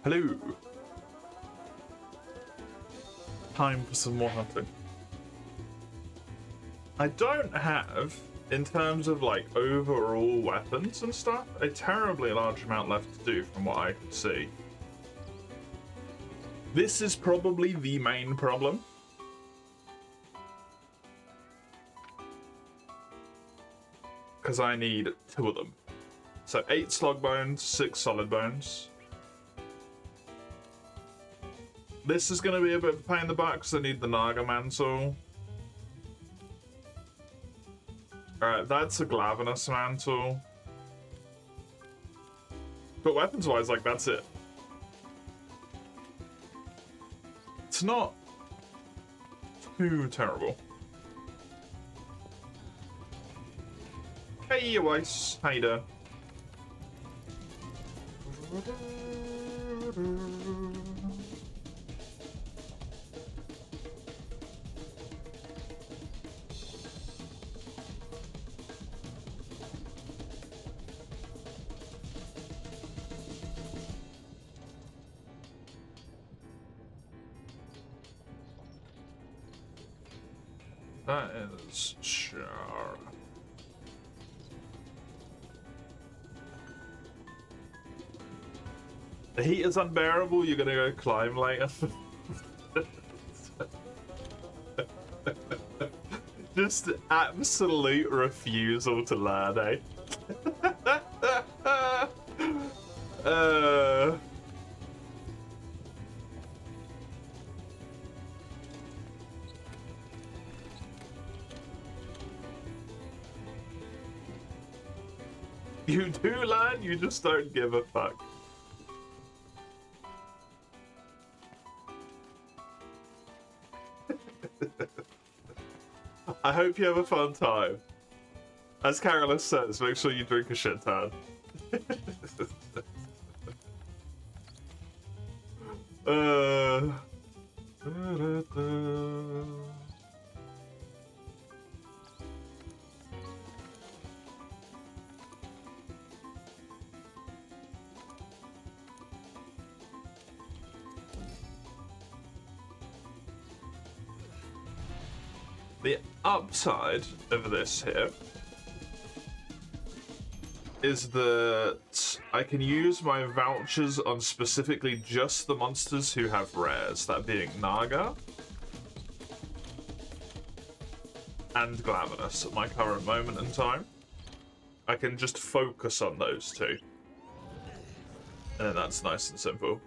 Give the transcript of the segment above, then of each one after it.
Hello. Time for some more hunting. I don't have, in terms of like overall weapons and stuff, a terribly large amount left to do from what I could see. This is probably the main problem. Because I need 2 of them. So 8 slug bones, 6 solid bones. This is going to be a bit of a pain in the butt because I need the Naga mantle. Alright, that's a Glavenus mantle. But weapons-wise, like, that's it. It's not too terrible. Hey, Weiss. How you doing? That is sure. The heat is unbearable, you're gonna go climb later. Just absolute refusal to learn, eh? You do learn, you just don't give a fuck. I hope you have a fun time. As Carolus says, make sure you drink a shit ton. The upside of this here is that I can use my vouchers on specifically just the monsters who have rares, that being Naga and Glavenus at my current moment in time. I can just focus on those 2. And then that's nice and simple.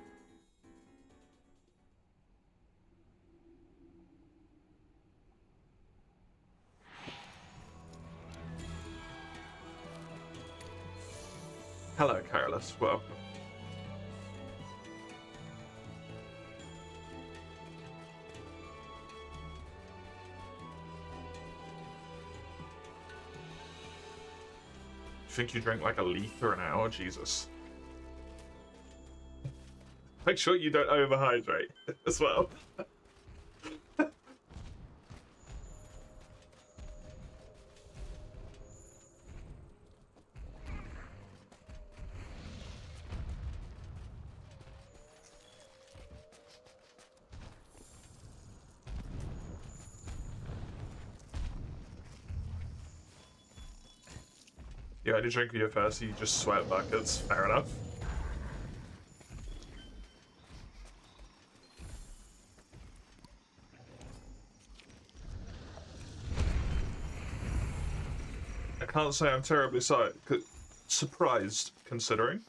Hello, Carolus. Welcome. Think you drink like a liter an hour? Jesus. Make sure you don't overhydrate as well. Yeah, I did drink you first, you just sweat buckets. Fair enough. I can't say I'm terribly surprised, considering.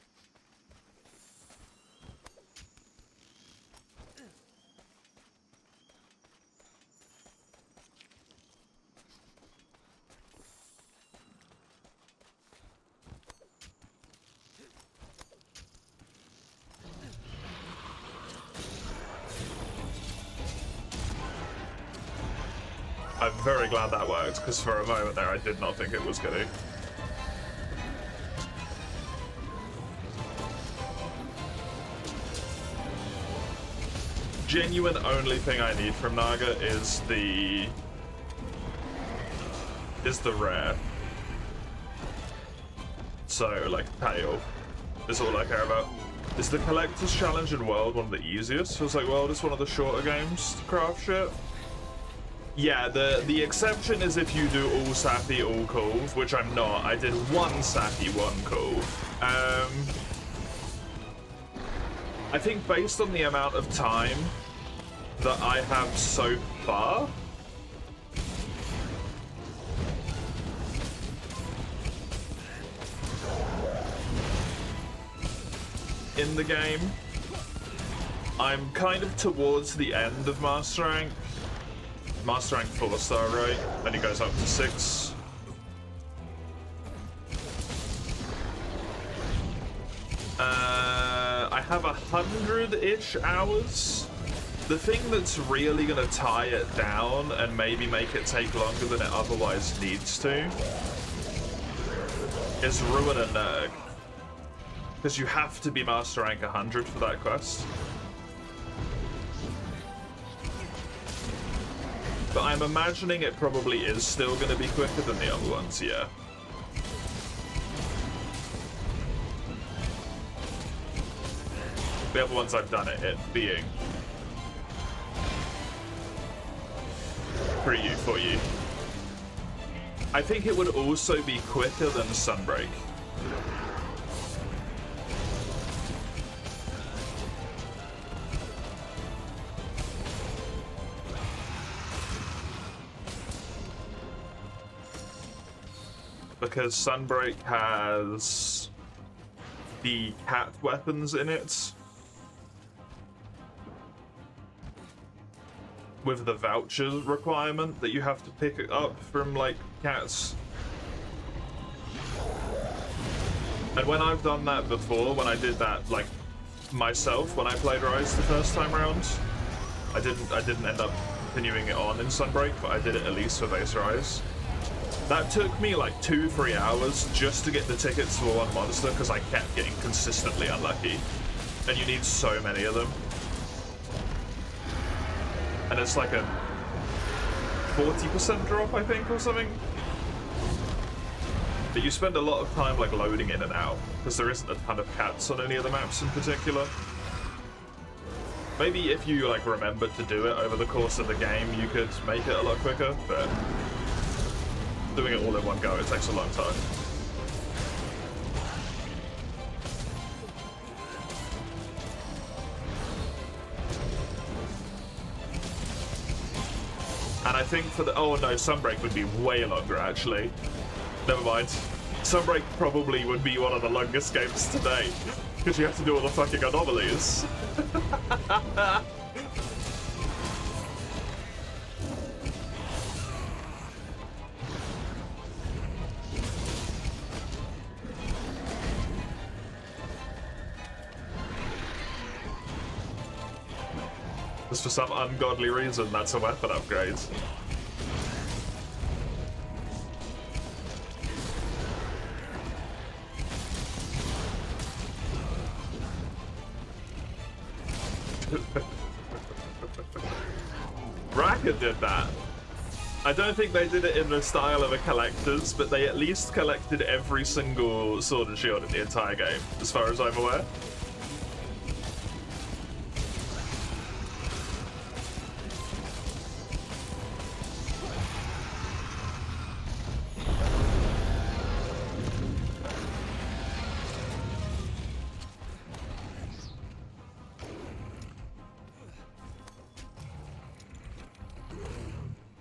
I'm very glad that worked, because for a moment there I did not think it was going to. Genuine only thing I need from Naga is the rare. So, like, tail is all I care about. Is the Collector's Challenge in World one of the easiest? Feels like World is one of the shorter games to craft shit. Yeah, the exception is if you do all Sappy, all Cove, which I'm not. I did one Sappy, one Cove. I think based on the amount of time that I have so far, in the game, I'm kind of towards the end of Master Rank. Master Rank 4-star, right? Then it goes up to 6. I have 100-ish hours. The thing that's really gonna tie it down and maybe make it take longer than it otherwise needs to is Ruin and Nerg. Because you have to be Master Rank 100 for that quest. But I'm imagining it probably is still going to be quicker than the other ones, yeah. The other ones I've done it being for you. I think it would also be quicker than Sunbreak. Because Sunbreak has the cat weapons in it with the voucher requirement that you have to pick it up from like cats. And when I've done that before, when I did that like myself when I played Rise the first time around, I didn't end up continuing it on in Sunbreak, but I did it at least for Base Rise. That took me like 2-3 hours just to get the tickets for one monster because I kept getting consistently unlucky. And you need so many of them. And it's like a 40% drop, I think, or something. But you spend a lot of time like loading in and out because there isn't a ton of cats on any of the maps in particular. Maybe if you like remembered to do it over the course of the game, you could make it a lot quicker, but doing it all in one go, it takes a long time. And I think for the... Oh no, Sunbreak would be way longer, actually. Never mind. Sunbreak probably would be one of the longest games today, because you have to do all the fucking anomalies. Just for some ungodly reason, that's a weapon upgrade. Raka did that. I don't think they did it in the style of a collector's, but they at least collected every single Sword and Shield in the entire game, as far as I'm aware.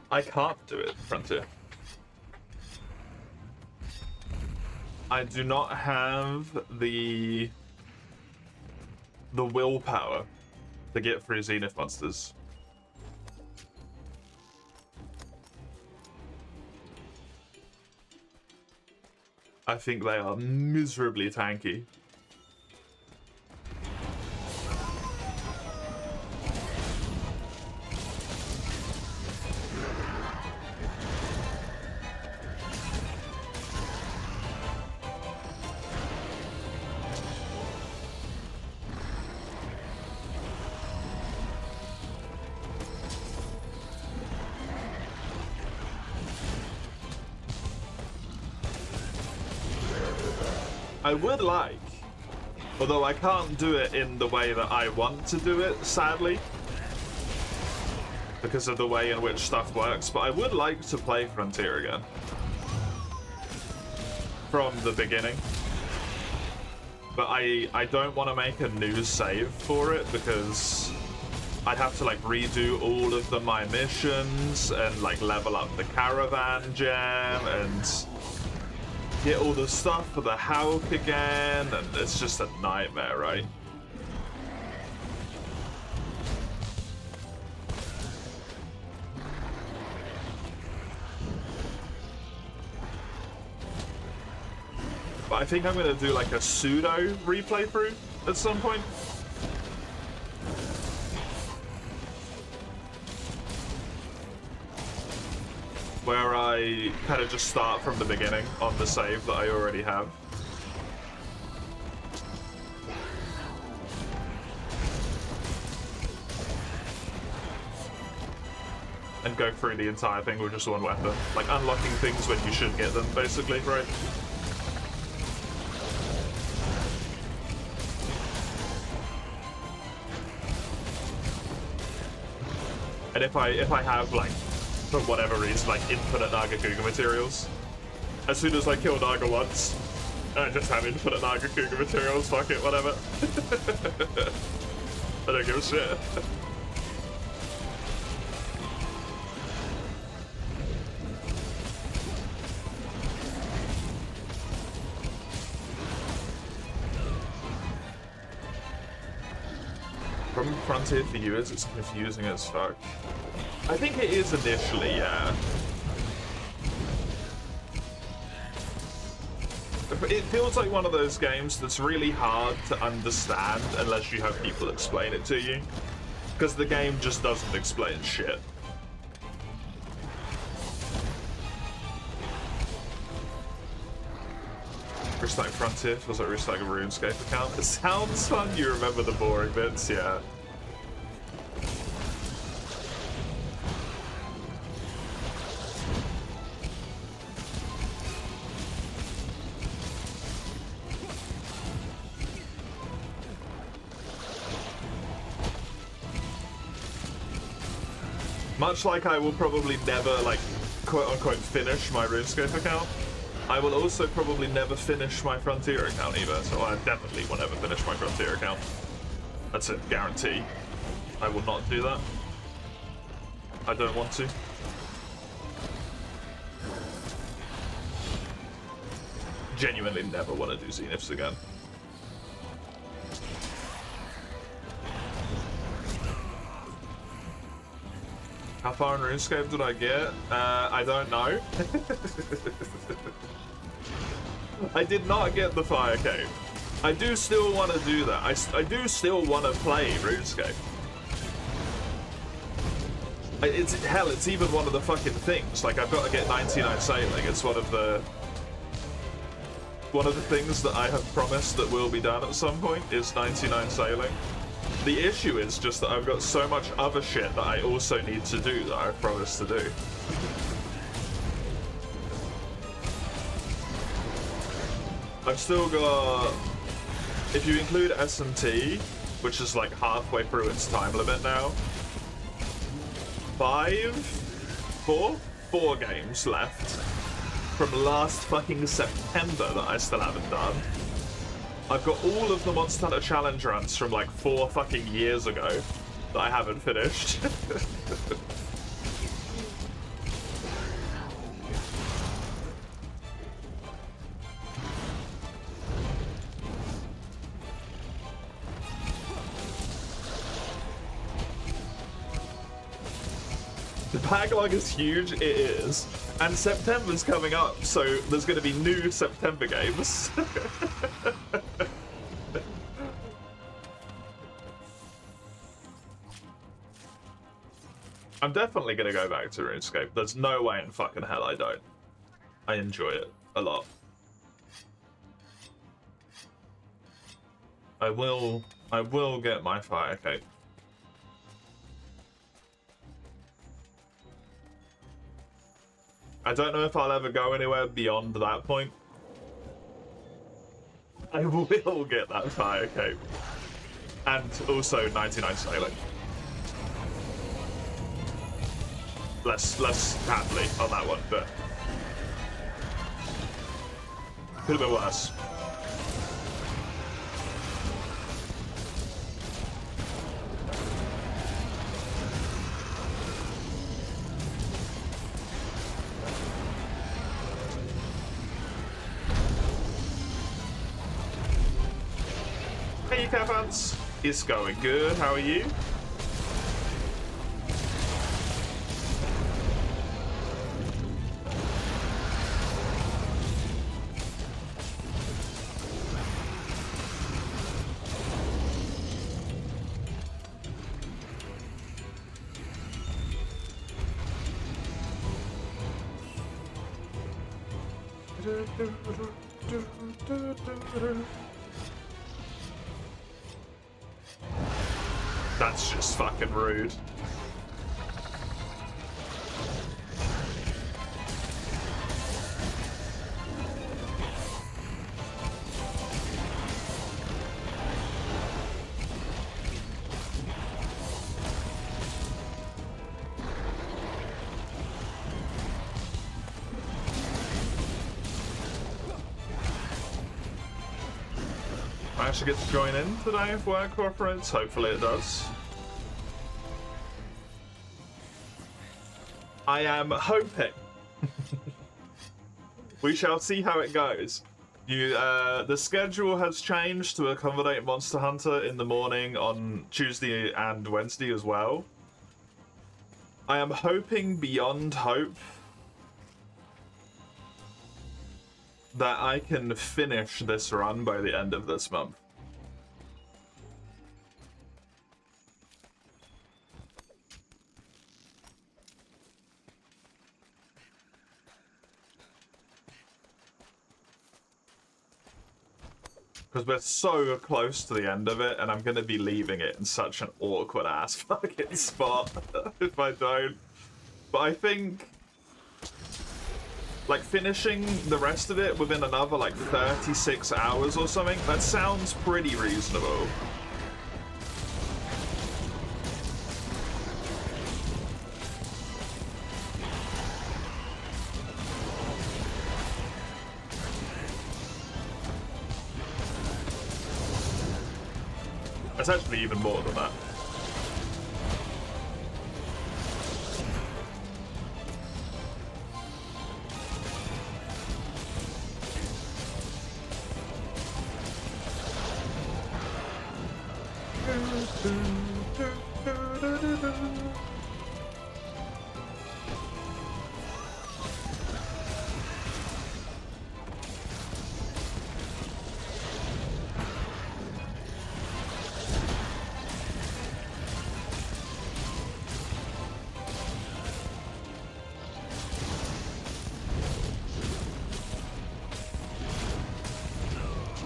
I can't do it, Frontier. I do not have the willpower to get through Zenith monsters. I think they are miserably tanky. I would like Although I can't do it in the way that I want to do it, sadly, because of the way in which stuff works, but I would like to play Frontier again. From the beginning. But I don't want to make a new save for it, because I'd have to like redo all of my missions and like level up the caravan gem and get all the stuff for the Hulk again, and it's just a nightmare, right? But I think I'm gonna do like a pseudo replay through at some point. Where I kind of just start from the beginning on the save that I already have. And go through the entire thing with just one weapon. Like unlocking things when you should get them, basically, right? And if I have like, for whatever reason, like infinite Nagakuga materials, as soon as I kill Naga once, I just have infinite Nagakuga materials, fuck it, whatever. I don't give a shit. From Frontier for you, it's confusing as fuck. I think it is initially, yeah. It feels like one of those games that's really hard to understand unless you have people explain it to you. Because the game just doesn't explain shit. Restart Frontier feels like restarting a RuneScape account. It sounds fun, you remember the boring bits, yeah. Much like I will probably never, like, quote-unquote finish my RuneScape account, I will also probably never finish my Frontier account either, so I definitely will never finish my Frontier account. That's a guarantee. I will not do that. I don't want to. Genuinely never want to do Zeniths again. How far in RuneScape did I get? I don't know. I did not get the Fire Cave. I do still want to do that. I do still want to play RuneScape. Hell, it's even one of the fucking things. Like, I've got to get 99 sailing. It's one of the things that I have promised that will be done at some point is 99 sailing. The issue is just that I've got so much other shit that I also need to do that I've promised to do. I've still got, if you include S&T, which is like halfway through its time limit now, four games left from last fucking September that I still haven't done. I've got all of the Monster Hunter Challenge runs from like 4 fucking years ago that I haven't finished. The backlog is huge, it is. And September's coming up, so there's going to be new September games. I'm definitely going to go back to RuneScape. There's no way in fucking hell I don't. I enjoy it a lot. I will get my Fire Cape. I don't know if I'll ever go anywhere beyond that point. I will get that fire cape. And also 99 sailing. Less happily on that one, but could have been worse. Hey, Cavans. It's going good. How are you? That's just fucking rude. I actually get to join in today if work cooperates. Hopefully it does. I am hoping. We shall see how it goes. The schedule has changed to accommodate Monster Hunter in the morning on Tuesday and Wednesday as well. I am hoping beyond hope that I can finish this run by the end of this month. Because we're so close to the end of it, and I'm going to be leaving it in such an awkward ass fucking spot if I don't. But I think, like, finishing the rest of it within another, like, 36 hours or something, that sounds pretty reasonable. It's actually even more than that.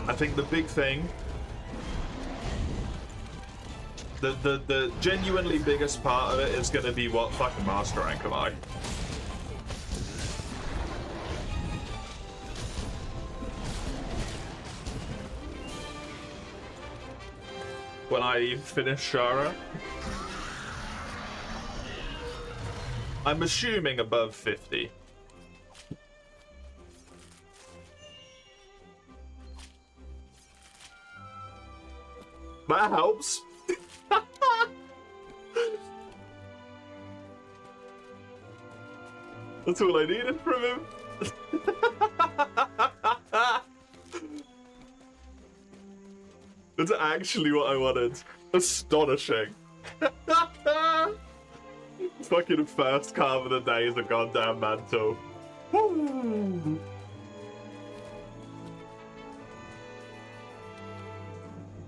I think the big thing, the genuinely biggest part of it is going to be what fucking master rank am I? When I finish Shara, I'm assuming above 50. That helps. That's all I needed from him. That's actually what I wanted. Astonishing. Fucking first carve of the day is a goddamn mantle. Woo!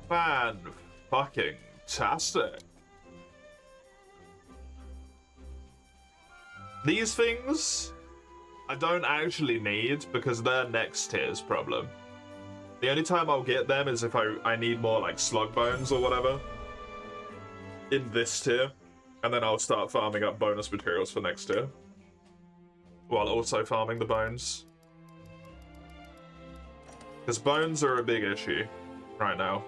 Man, fucking tastic. These things I don't actually need because they're next tier's problem. The only time I'll get them is if I need more like slug bones or whatever in this tier, and then I'll start farming up bonus materials for next tier while also farming the bones. Because bones are a big issue right now.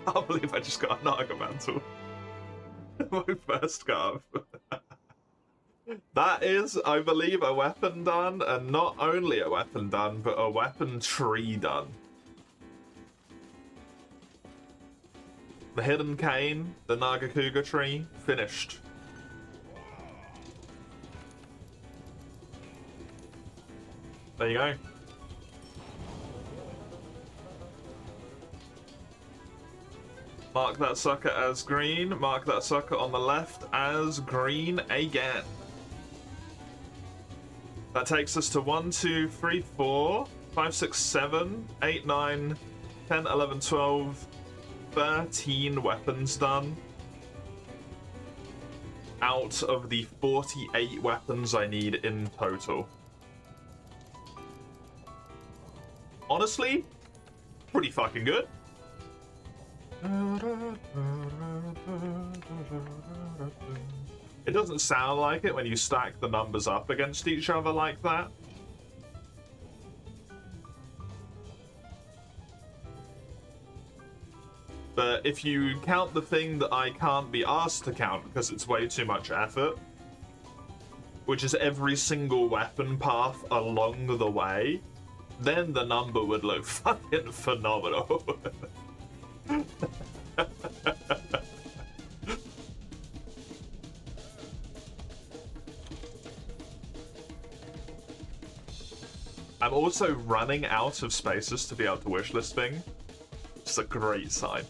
I can't believe I just got a Naga Mantle. My first card. That is, I believe, a weapon done, and not only a weapon done, but a weapon tree done. The Hidden Cane, the Nagakuga tree, finished. There you go. Mark that sucker as green. Mark that sucker on the left as green again. That takes us to 1, 2, 3, 4, 5, 6, 7, 8, 9, 10, 11, 12, 13 weapons done. Out of the 48 weapons I need in total. Honestly, pretty fucking good. It doesn't sound like it when you stack the numbers up against each other like that. But if you count the thing that I can't be asked to count because it's way too much effort, which is every single weapon path along the way, then the number would look fucking phenomenal. I'm also running out of spaces to be able to wishlist thing. It's a great sign.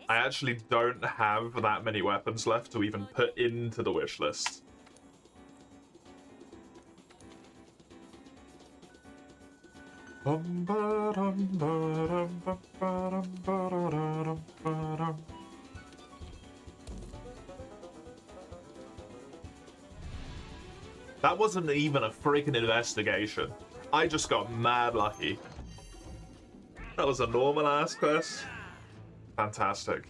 I actually don't have that many weapons left to even put into the wishlist. That wasn't even a freaking investigation. I just got mad lucky. That was a normal ass quest. Fantastic.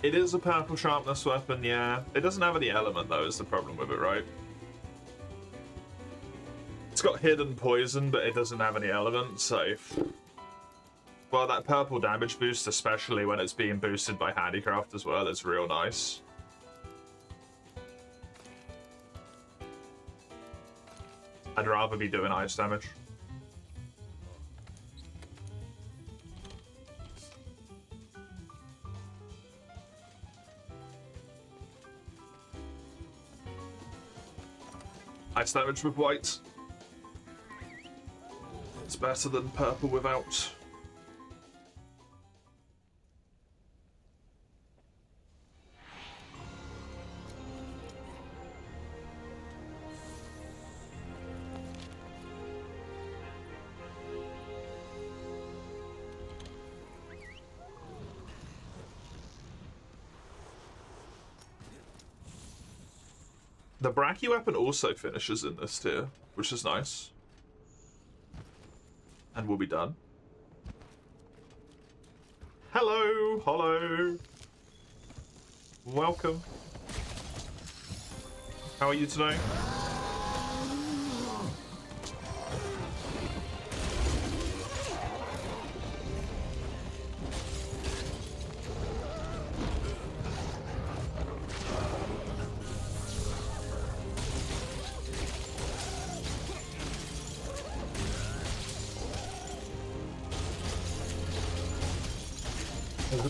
It is a purple sharpness weapon, yeah. It doesn't have any element though, is the problem with it, right? It's got hidden poison, but it doesn't have any element, so... Well, that purple damage boost, especially when it's being boosted by handicraft as well, is real nice. I'd rather be doing ice damage. Ice damage with white. It's better than purple without. The Bracky weapon also finishes in this tier, which is nice. And we'll be done. Hello, hello. Welcome. How are you today?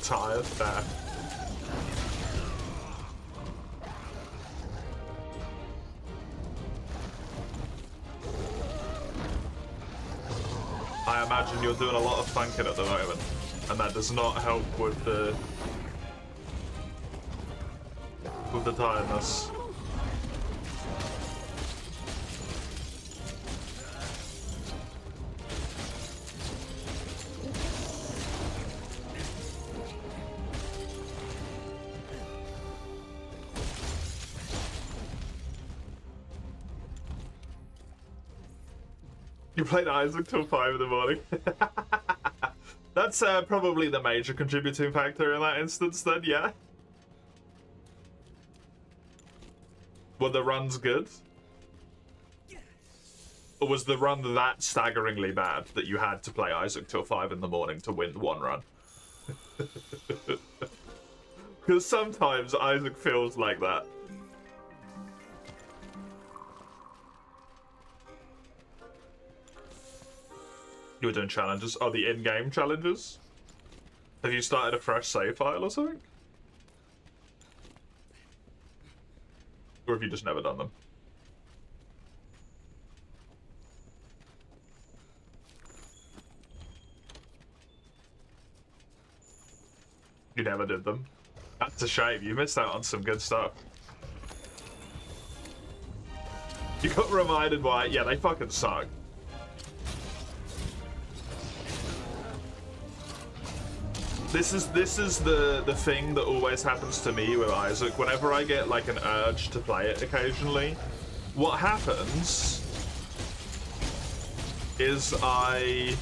Tired there. I imagine you're doing a lot of flanking at the moment, and that does not help with the tiredness. You played Isaac till 5 in the morning. That's probably the major contributing factor in that instance then, yeah. Were the runs good? Or was the run that staggeringly bad that you had to play Isaac till 5 in the morning to win one run? Because sometimes Isaac feels like that. You were doing challenges? Oh, the in-game challenges? Have you started a fresh save file or something? Or have you just never done them? You never did them. That's a shame. You missed out on some good stuff. You got reminded why? Yeah, they fucking suck. This is the thing that always happens to me with Isaac. Whenever I get like an urge to play it occasionally, what happens is I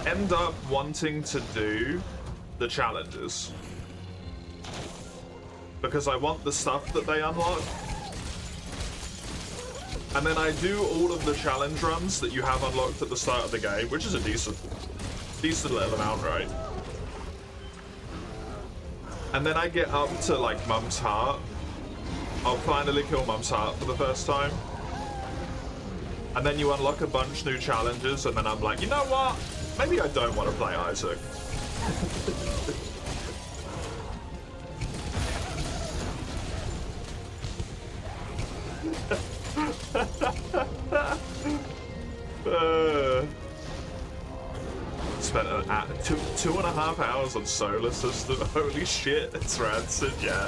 end up wanting to do the challenges because I want the stuff that they unlock. And then I do all of the challenge runs that you have unlocked at the start of the game, which is a decent little amount, right? And then I get up to like Mum's Heart. I'll finally kill Mum's Heart for the first time. And then you unlock a bunch new challenges, and then I'm like, you know what? Maybe I don't want to play Isaac. Spent two and a half hours on Solar System. Holy shit, it's rancid, yeah.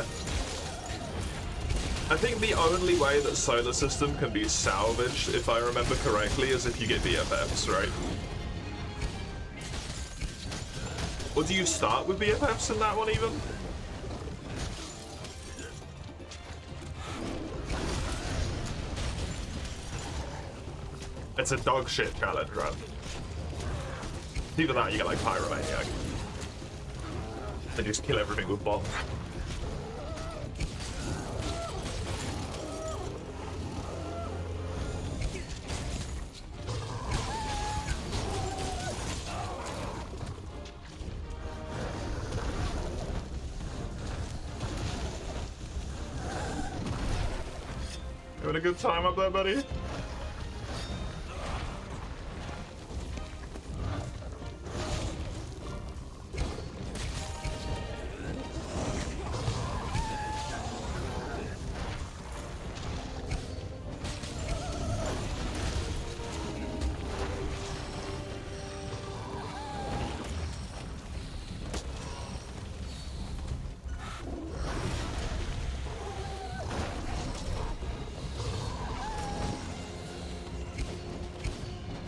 I think the only way that Solar System can be salvaged, if I remember correctly, is if you get BFFs, right? Or do you start with BFFs in that one even? It's a dog shit challenge run. Either that or you get like Pyromaniac. They just kill everything with bombs. Having a good time up there, buddy?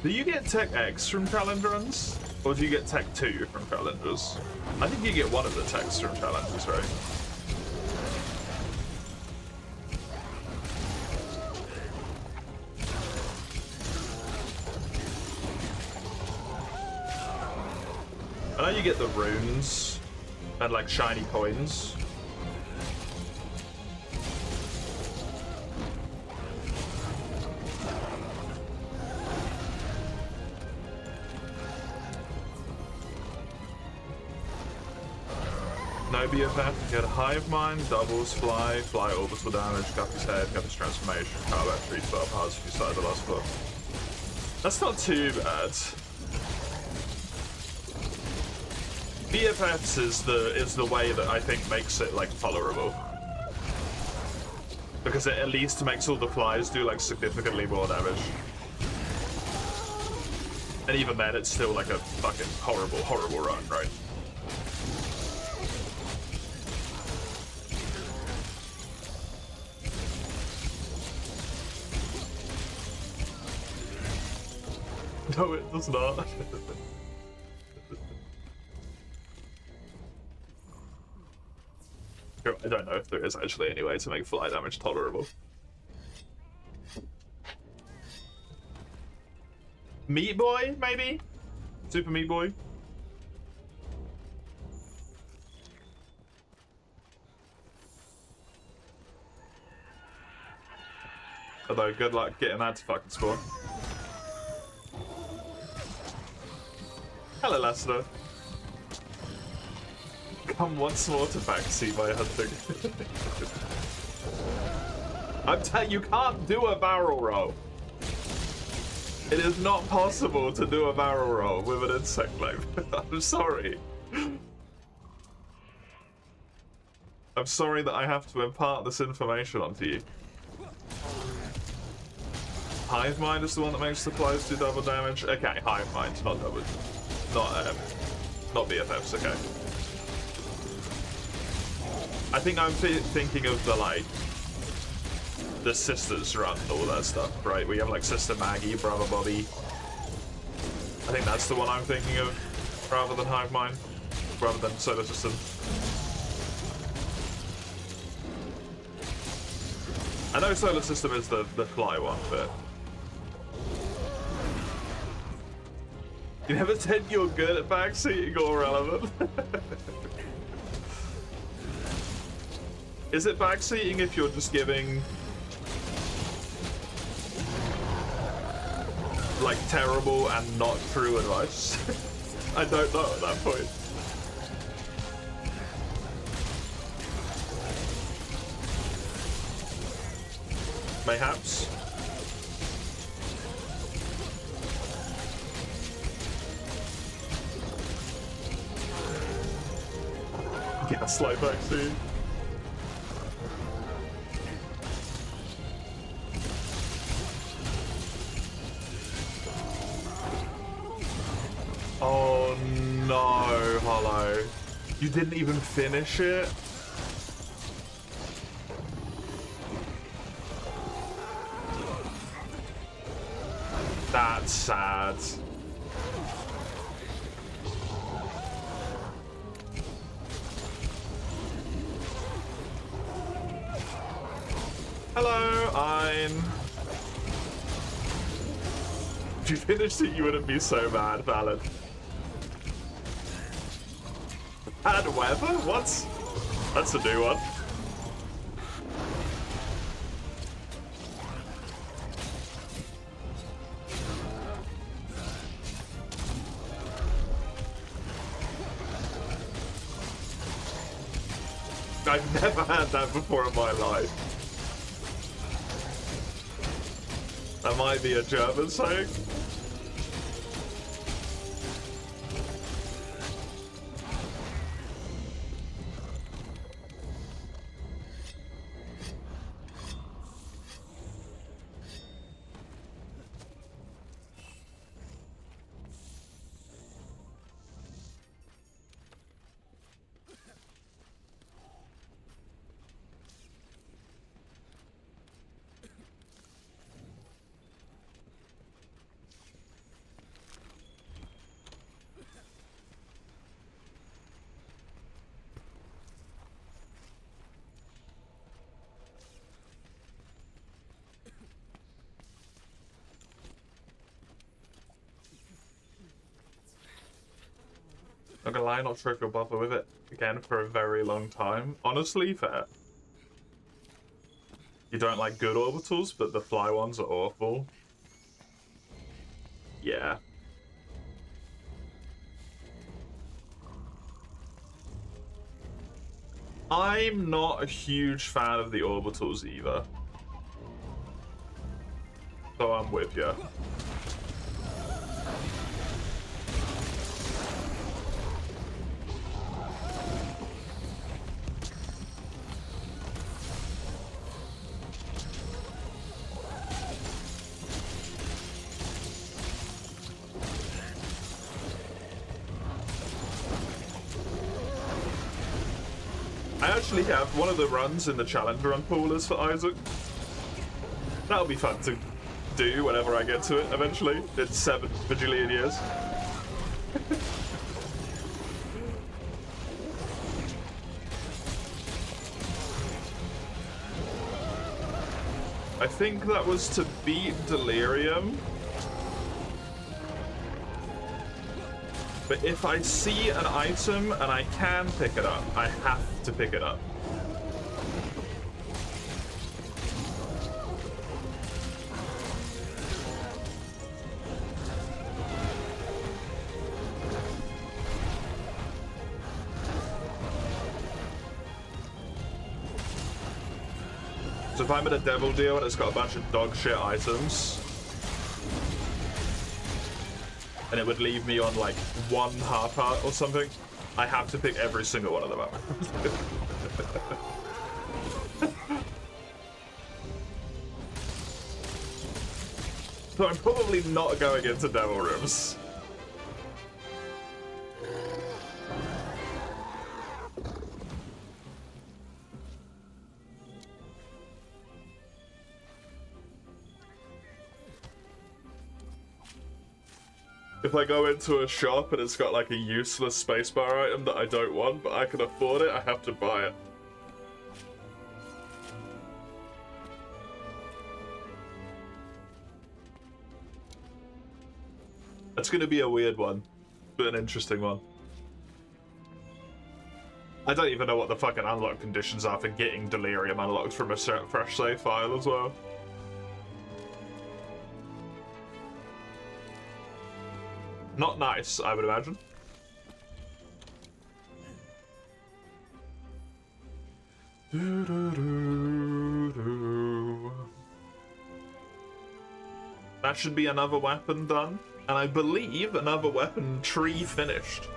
Do you get Tech X from challenge runs? Or do you get Tech 2 from challenges? I think you get one of the techs from challenges, right? I know you get the runes and like shiny coins. No BFF, get Hive Mind, doubles, fly orbital damage, Guppy's head, Guppy's transformation, car battery, 12 hearts if you started the last book. That's not too bad. BFFs is the way that I think makes it like tolerable. Because it at least makes all the flies do like significantly more damage. And even then it's still like a fucking horrible run, right? No, it does not. I don't know if there is actually any way to make fly damage tolerable. Meat Boy, maybe? Super Meat Boy? Although, good luck getting that to fucking spawn. Hello, Lester. Come once more to backseat by hunting. I'm telling you, can't do a barrel roll. It is not possible to do a barrel roll with an insect life. I'm sorry. I'm sorry that I have to impart this information onto you. Hive Mind is the one that makes supplies do double damage. Okay, Hive Mind, not double, not BFFs. Okay. I think I'm thinking of the the sisters run and all that stuff, right? We have like Sister Maggie, Brother Bobby. I think that's the one I'm thinking of, rather than Hive Mind, rather than Solar System. I know Solar System is the fly one, but you never said you're good at backseating or relevant. Is it backseating if you're just giving like terrible and not true advice? I don't know at that point. Mayhaps. Gaslight backseat. Oh no, Hollow. You didn't even finish it? That's sad. Hello, Ein. If you finished it, you wouldn't be so mad, Valid. Bad weather? What? That's a new one. I've never had that before in my life. That might be a German saying. Not gonna lie, not sure if you'll bother with it again for a very long time. Honestly, fair. You don't like good orbitals, but the fly ones are awful. Yeah. I'm not a huge fan of the orbitals either. So I'm with you. I actually have one of the runs in the Challenger run pool is for Isaac. That'll be fun to do whenever I get to it eventually. It's 7 bajillion years. I think that was to beat Delirium. But if I see an item and I can pick it up, I have to pick it up. So if I'm in a devil deal and it's got a bunch of dog shit items, and it would leave me on like one half heart or something, I have to pick every single one of them up. So I'm probably not going into devil rooms. If I go into a shop and it's got like a useless spacebar item that I don't want, but I can afford it, I have to buy it. It's gonna be a weird one, but an interesting one. I don't even know what the fucking unlock conditions are for getting Delirium unlocked from a fresh save file as well. Not nice, I would imagine. That should be another weapon done. And I believe another weapon tree finished.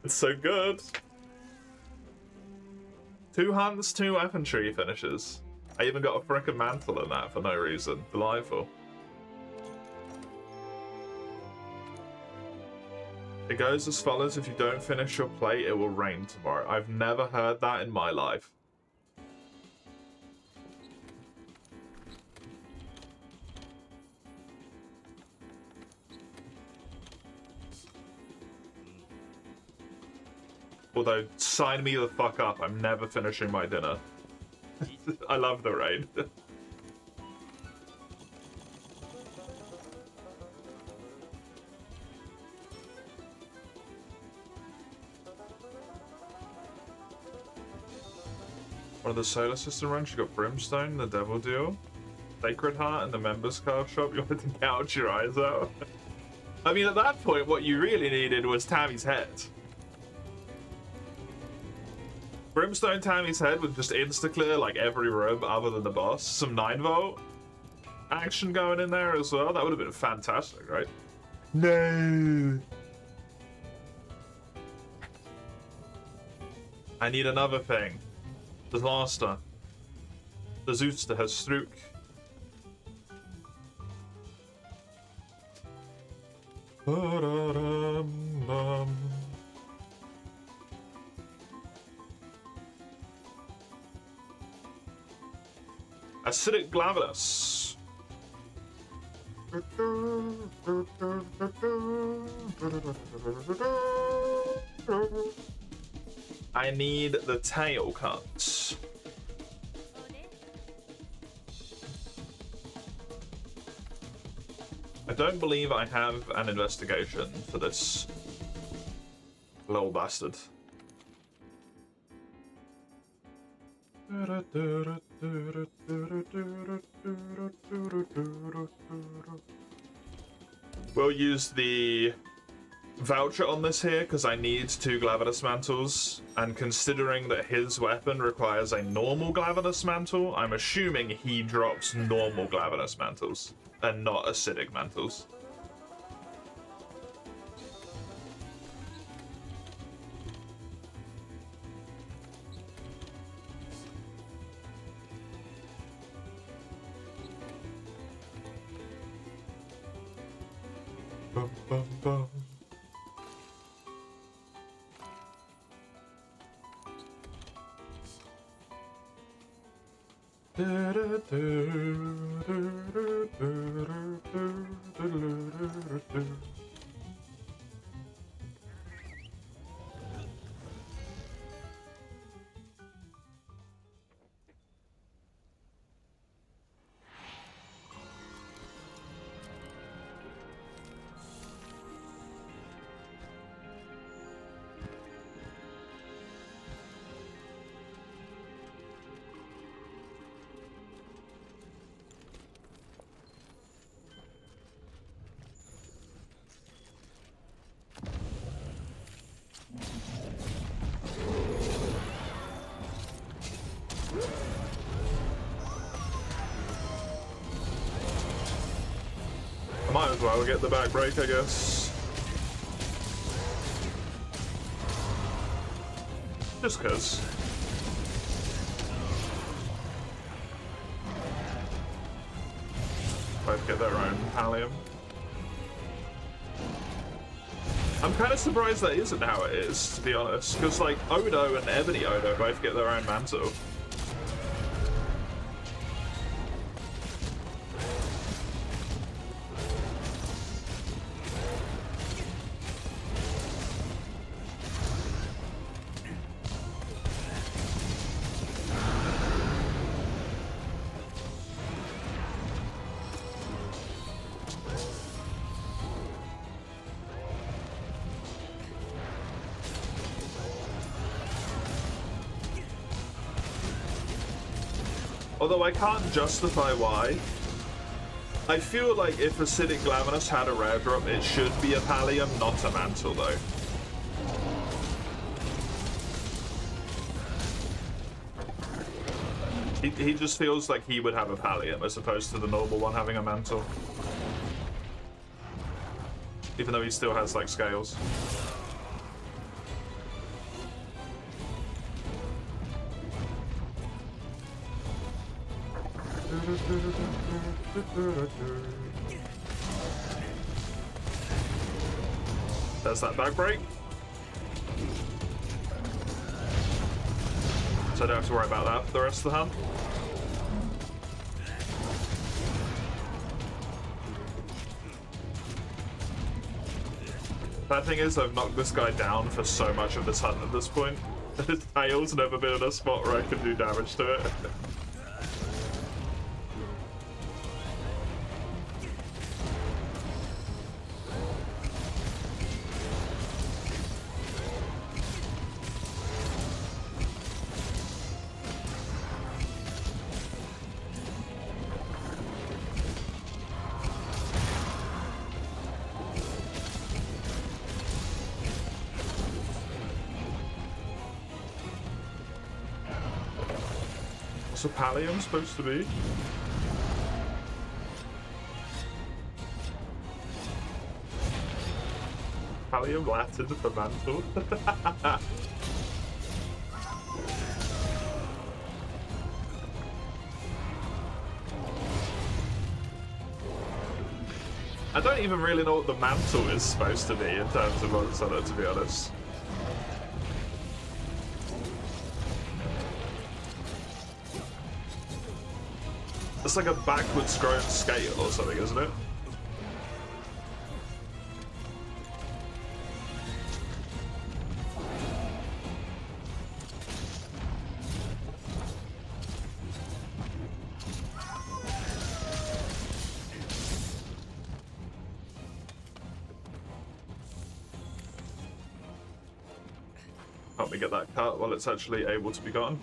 It's so good. 2 hunts, 2 weapon tree finishes. I even got a frickin' mantle in that for no reason. Delightful. It goes as follows: if you don't finish your plate, it will rain tomorrow. I've never heard that in my life. Although, sign me the fuck up, I'm never finishing my dinner. I love the rain. One of the solar system runs, you got Brimstone, the Devil Deal, Sacred Heart, and the Members Card Shop. You wanted to gouge your eyes out. I mean, at that point, what you really needed was Tammy's head. Brimstone Tammy's head would just insta-clear like every room other than the boss. Some 9-volt action going in there as well. That would have been fantastic, right? No. I need another thing. Disaster. The Zootster has Strook. Acidic Glavenus. I need the tail cut. I don't believe I have an investigation for this little bastard. We'll use the voucher on this here because I need 2 Glavenus mantles, and considering that his weapon requires a normal Glavenus mantle, I'm assuming he drops normal Glavenus mantles and not acidic mantles. Bum, bum, bum. Might as well get the back break, I guess. Just cause. Both get their own pallium. I'm kind of surprised that isn't how it is, to be honest, because like Odo and Ebony Odo both get their own mantle. Although I can't justify why. I feel like if Acidic Glavenus had a rare drop, it should be a Pallium, not a Mantle, though. He just feels like he would have a Pallium as opposed to the normal one having a Mantle. Even though he still has, like, scales. There's that back break. So I don't have to worry about that for the rest of the hand. Bad thing is I've knocked this guy down for so much of this hunt at this point. His tail's never been in a spot where I can do damage to it. What's a Pallium supposed to be? Pallium Latin for mantle. I don't even really know what the mantle is supposed to be in terms of Monsanto, to be honest. It's like a backwards grown scale or something, isn't it? Help me get that cut while it's actually able to be gotten.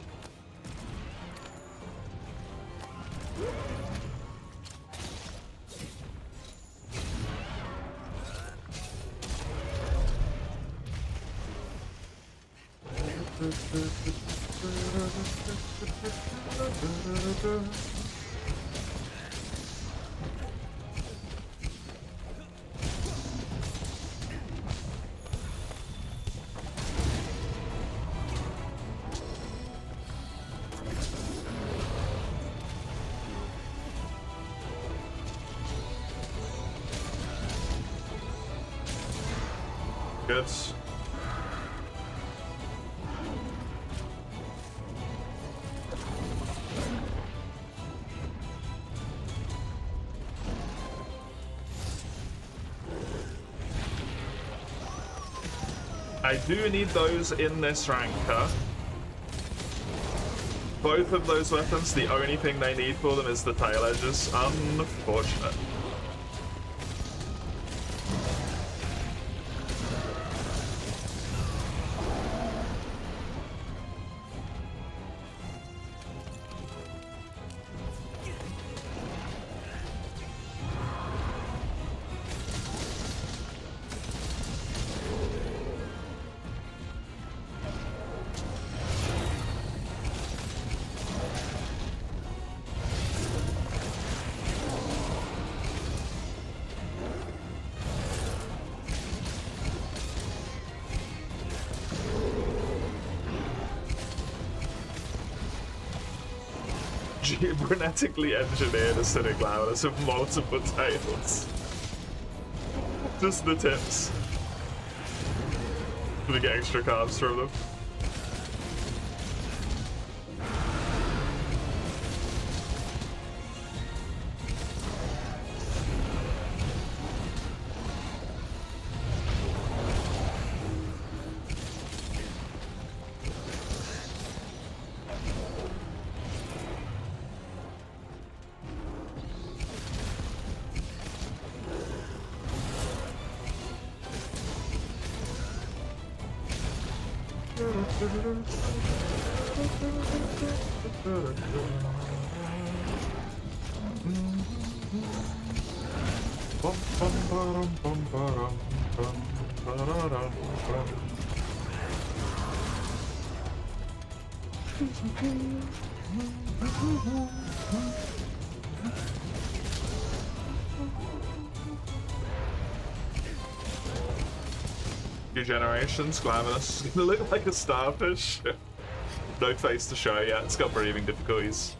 Good. I do need those in this ranker. Both of those weapons, the only thing they need for them is the tail edges. Unfortunate. genetically engineered acidic glavenus with multiple tails. Just the tips. To get extra carbs from them. New generations, glavenus. It's gonna look like a starfish. No face to show yet. It's got breathing difficulties.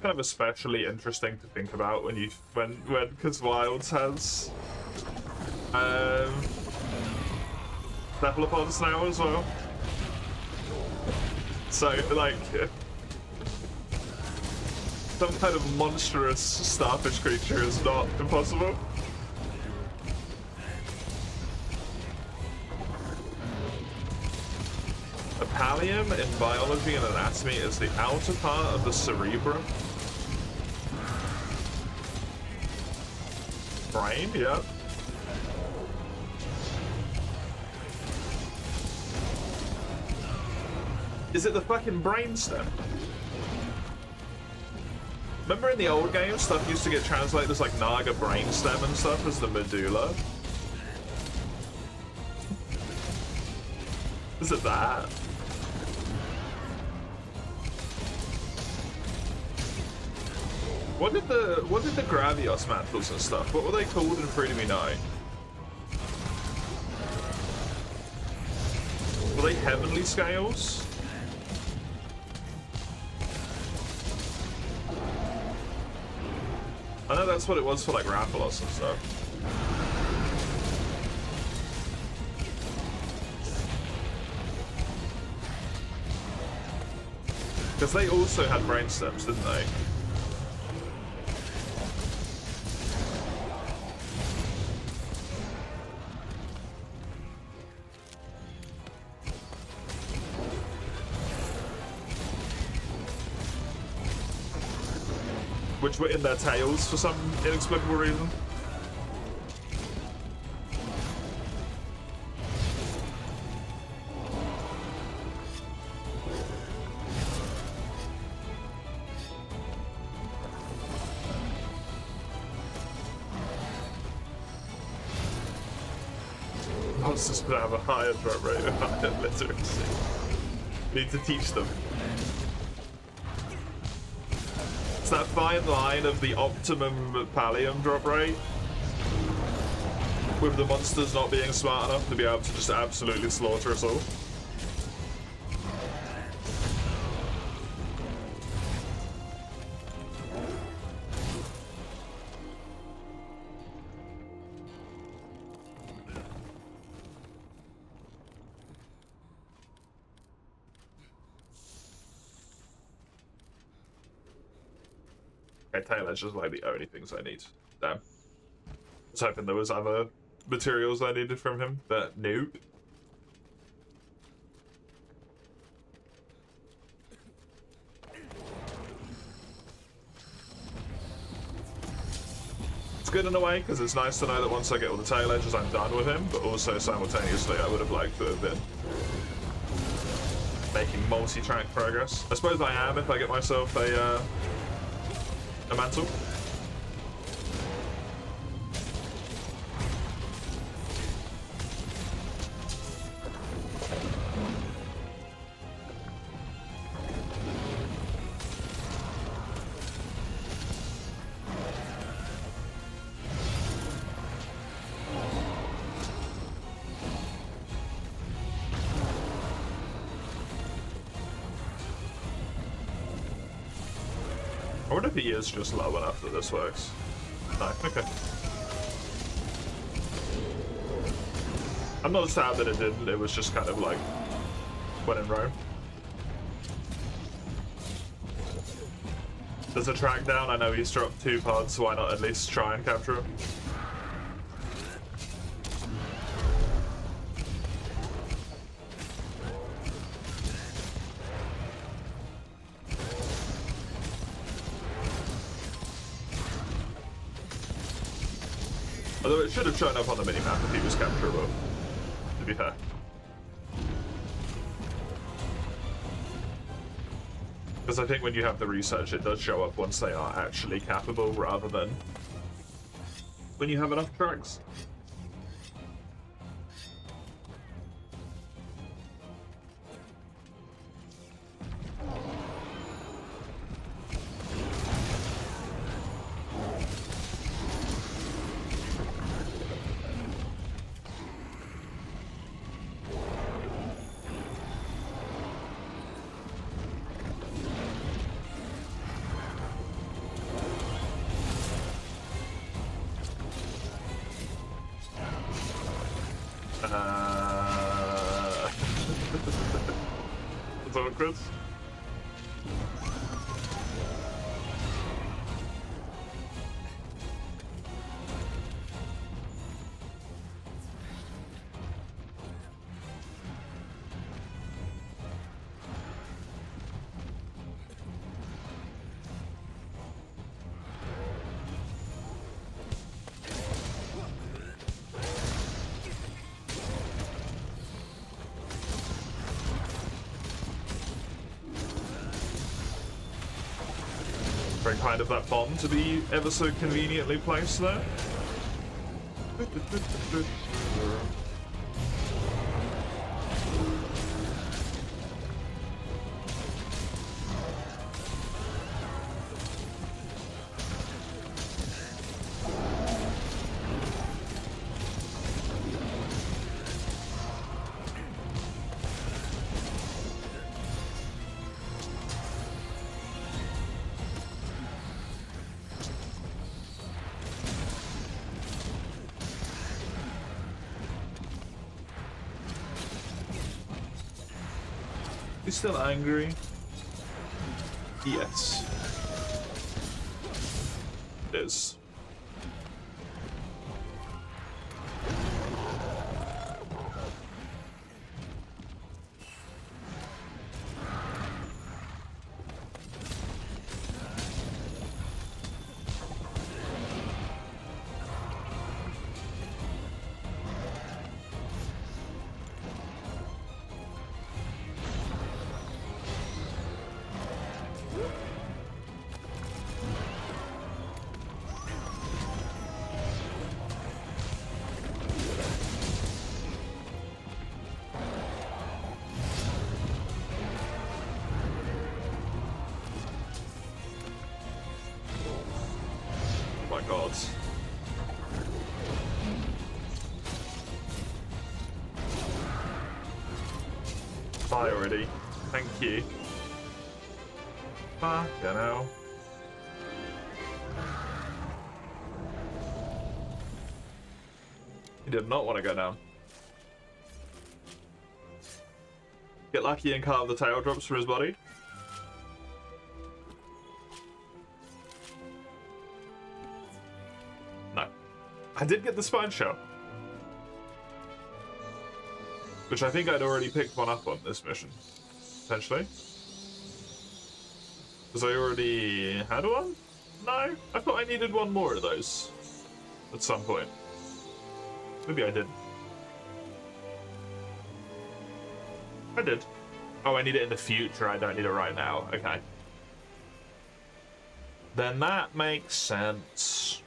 Kind of especially interesting to think about when because Wilds has cephalopods now as well. So like some kind of monstrous starfish creature is not impossible. A pallium in biology and anatomy is the outer part of the cerebrum. Brain, yeah. Is it the fucking brainstem? Remember in the old games, stuff used to get translated as like Naga brainstem and stuff as the medulla? Is it that? What did the Gravios mantles and stuff, what were they called in Freedom Unite? Were they heavenly scales? I know that's what it was for like Rathalos and stuff. Because they also had brainstems, didn't they? Which were in their tails for some inexplicable reason. Monsters could have a higher drop rate and higher literacy. Need to teach them. It's that fine line of the optimum pallium drop rate, with the monsters not being smart enough to be able to just absolutely slaughter us all. Okay, tail edge is like the only things I need. Damn. I was hoping there was other materials I needed from him, but nope. It's good in a way, because it's nice to know that once I get all the tail edges, I'm done with him, but also simultaneously, I would have liked to have been making multi-track progress. I suppose I am if I get myself a mantle. I wonder if he is just low enough that this works. No, okay. I'm not sad that it didn't, it was just kind of like, when in Rome. There's a track down, I know he's dropped 2 pods, so why not at least try and capture him? Although it should have shown up on the minimap if he was capturable, to be fair. Because I think when you have the research, it does show up once they are actually cappable, rather than when you have enough tracks. That's awkward. Very kind of that bomb to be ever so conveniently placed there. He's still angry. Yes. It is. Oh my god. Bye already. Thank you. Fuck, you know. He did not want to go down. Get lucky and carve the tail drops from his body. I did get the Spine Shell, which I think I'd already picked one up on this mission, potentially. Because I already had one? No, I thought I needed one more of those at some point. Maybe I didn't. I did. Oh, I need it in the future. I don't need it right now. Okay. Then that makes sense.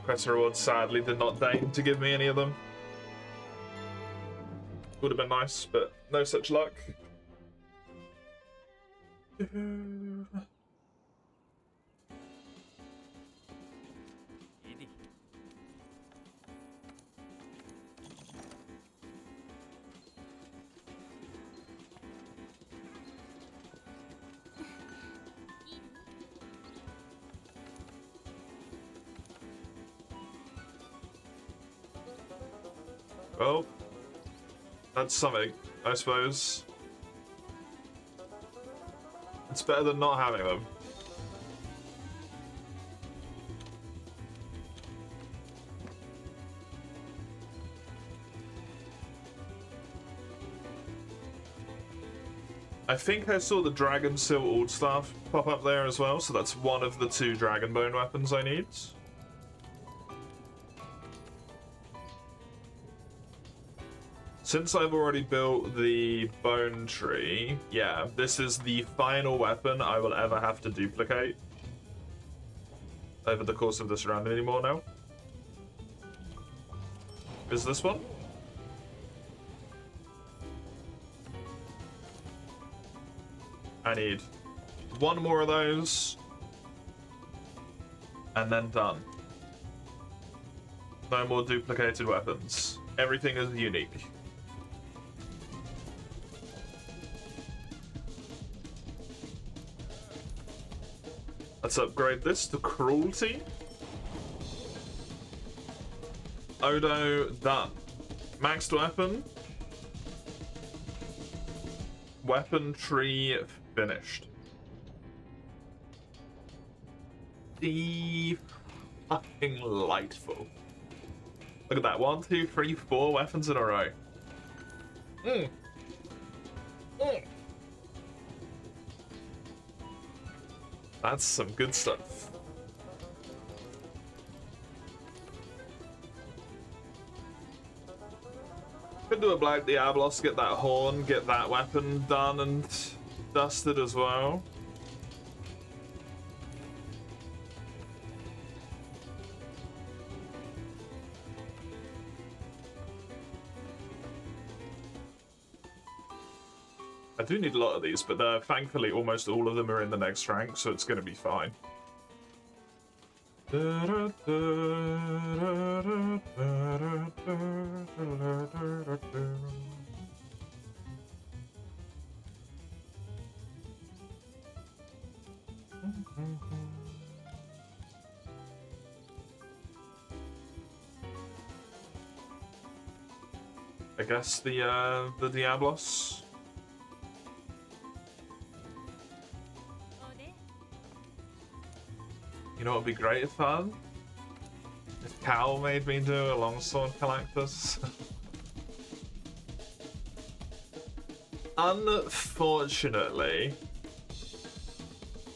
Quest rewards sadly did not deign to give me any of them. Would have been nice, but no such luck. Well, that's something, I suppose. It's better than not having them. I think I saw the Dragon Seal Altstaff pop up there as well, so that's one of the 2 Dragonbone weapons I need. Since I've already built the bone tree, yeah, this is the final weapon I will ever have to duplicate over the course of this round anymore now. Is this one? I need one more of those, and then done. No more duplicated weapons. Everything is unique. Let's upgrade this to Cruelty. Odo, done. Maxed weapon. Weapon tree finished. Fucking lightful. Look at that. 1, 2, 3, 4 weapons in a row. That's some good stuff. Could do a Black Diablos, get that horn, get that weapon done and dusted as well. I do need a lot of these, but thankfully almost all of them are in the next rank, so it's going to be fine. I guess the Diablos. You know what would be great fun? If Cal made me do a longsword collectors. Unfortunately,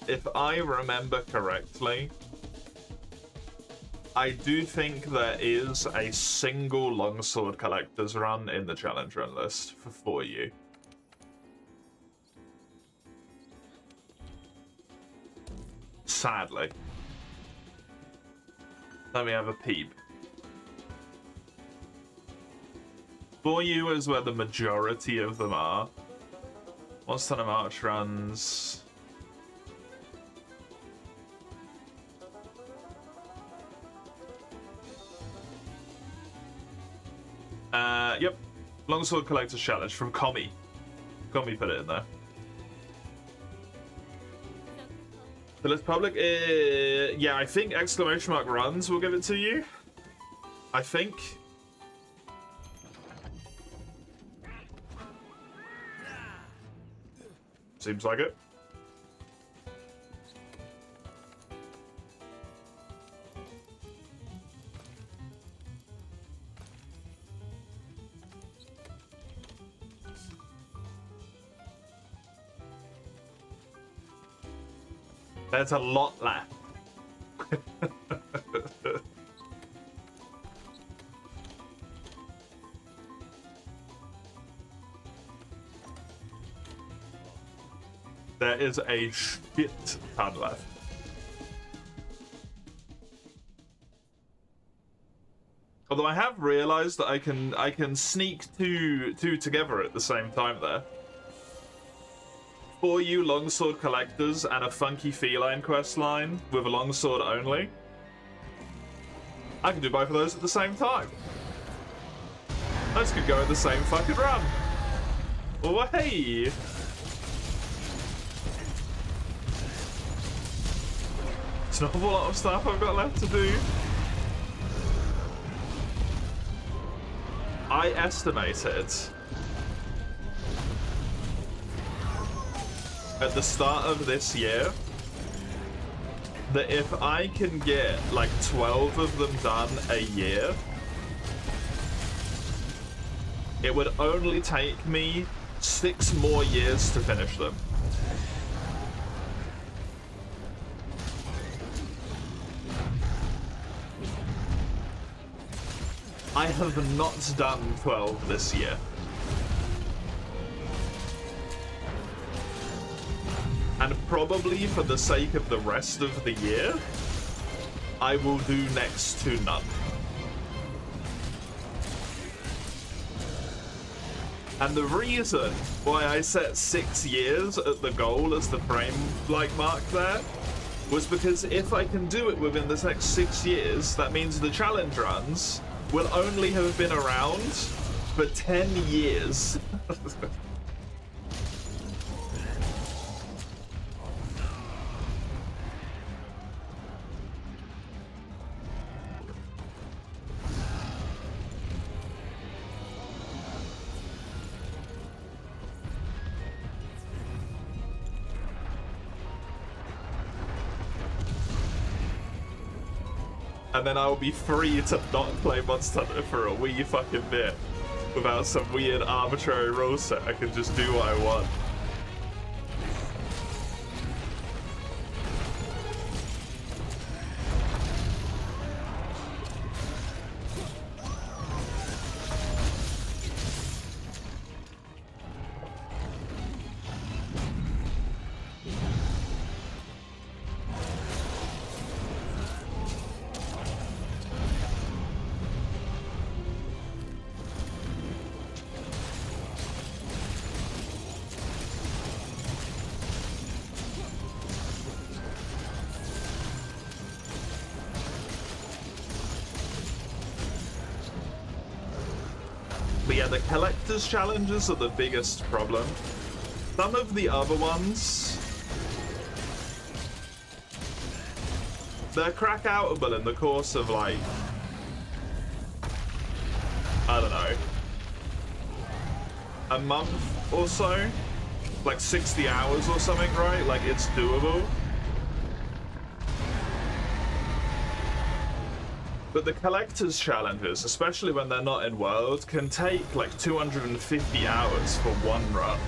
if I remember correctly, I do think there is a single longsword collector's run in the challenge run list for you. Sadly. Let me have a peep. For you is where the majority of them are. What's ton of March runs? Yep. Longsword Collector's Challenge from Commie. Commie put it in there. The list public? Yeah, I think exclamation mark runs will give it to you. I think. Seems like it. There's a lot left. There is a shit ton left. Although I have realized that I can sneak two together at the same time there. For you longsword collectors and a funky feline quest line with a longsword only, I can do both of those at the same time. Those could go in the same fucking run. Oh, hey! It's not a whole lot of stuff I've got left to do. I estimated at the start of this year that if I can get like 12 of them done a year, it would only take me 6 more years to finish them. I have not done 12 this year. And probably for the sake of the rest of the year, I will do next to none. And the reason why I set 6 years at the goal as the frame like mark there was because if I can do it within the next 6 years, that means the challenge runs will only have been around for 10 years. And then I will be free to not play Monster Hunter for a wee fucking bit without some weird arbitrary rule set. I can just do what I want. But yeah, the collector's challenges are the biggest problem. Some of the other ones, they're crack-outable in the course of, like, I don't know, a month or so? Like 60 hours or something, right? Like, it's doable. But the collector's challenges, especially when they're not in World, can take like 250 hours for one run.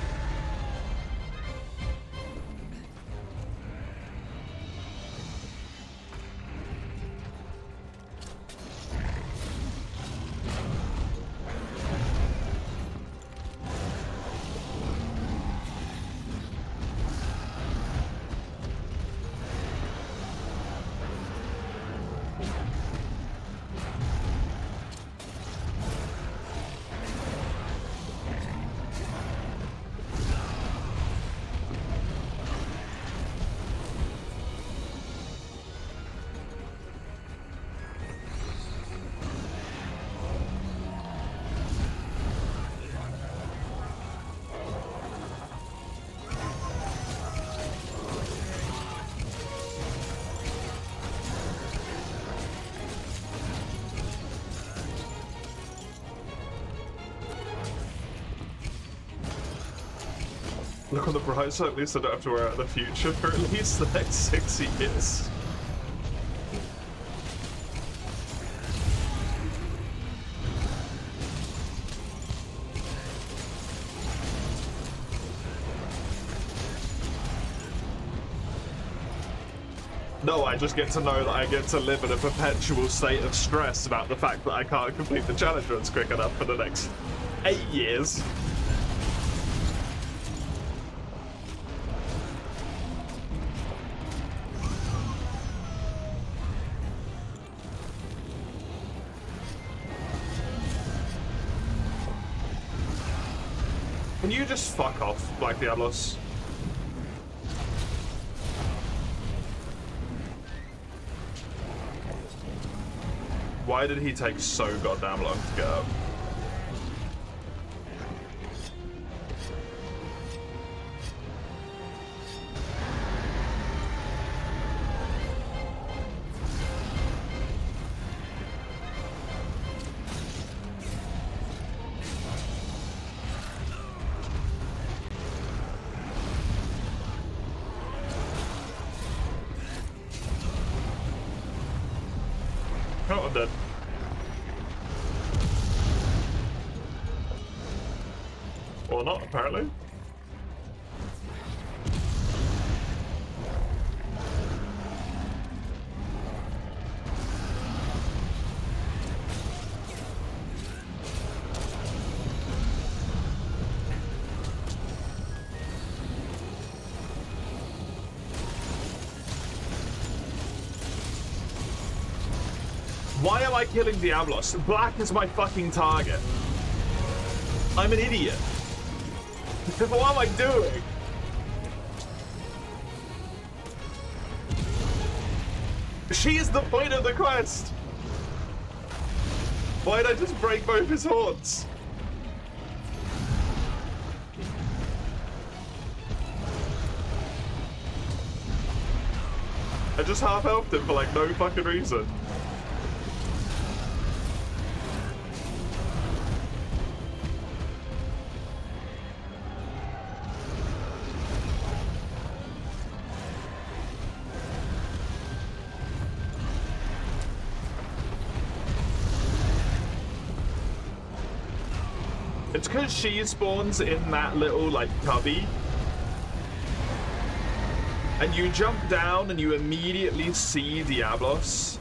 Look on the bright side, at least I don't have to worry about the future for at least the next 6 years. No, I just get to know that I get to live in a perpetual state of stress about the fact that I can't complete the challenge runs quick enough for the next 8 years. Can you just fuck off, Black Diablos? Why did he take so goddamn long to get up? Oh, I'm dead. Or not, apparently. Why am I killing Diablos? Black is my fucking target. I'm an idiot. What am I doing? She is the point of the quest. Why'd I just break both his horns? I just half-helped him for like no fucking reason. It's because she spawns in that little, like, cubby. And you jump down and you immediately see Diablos.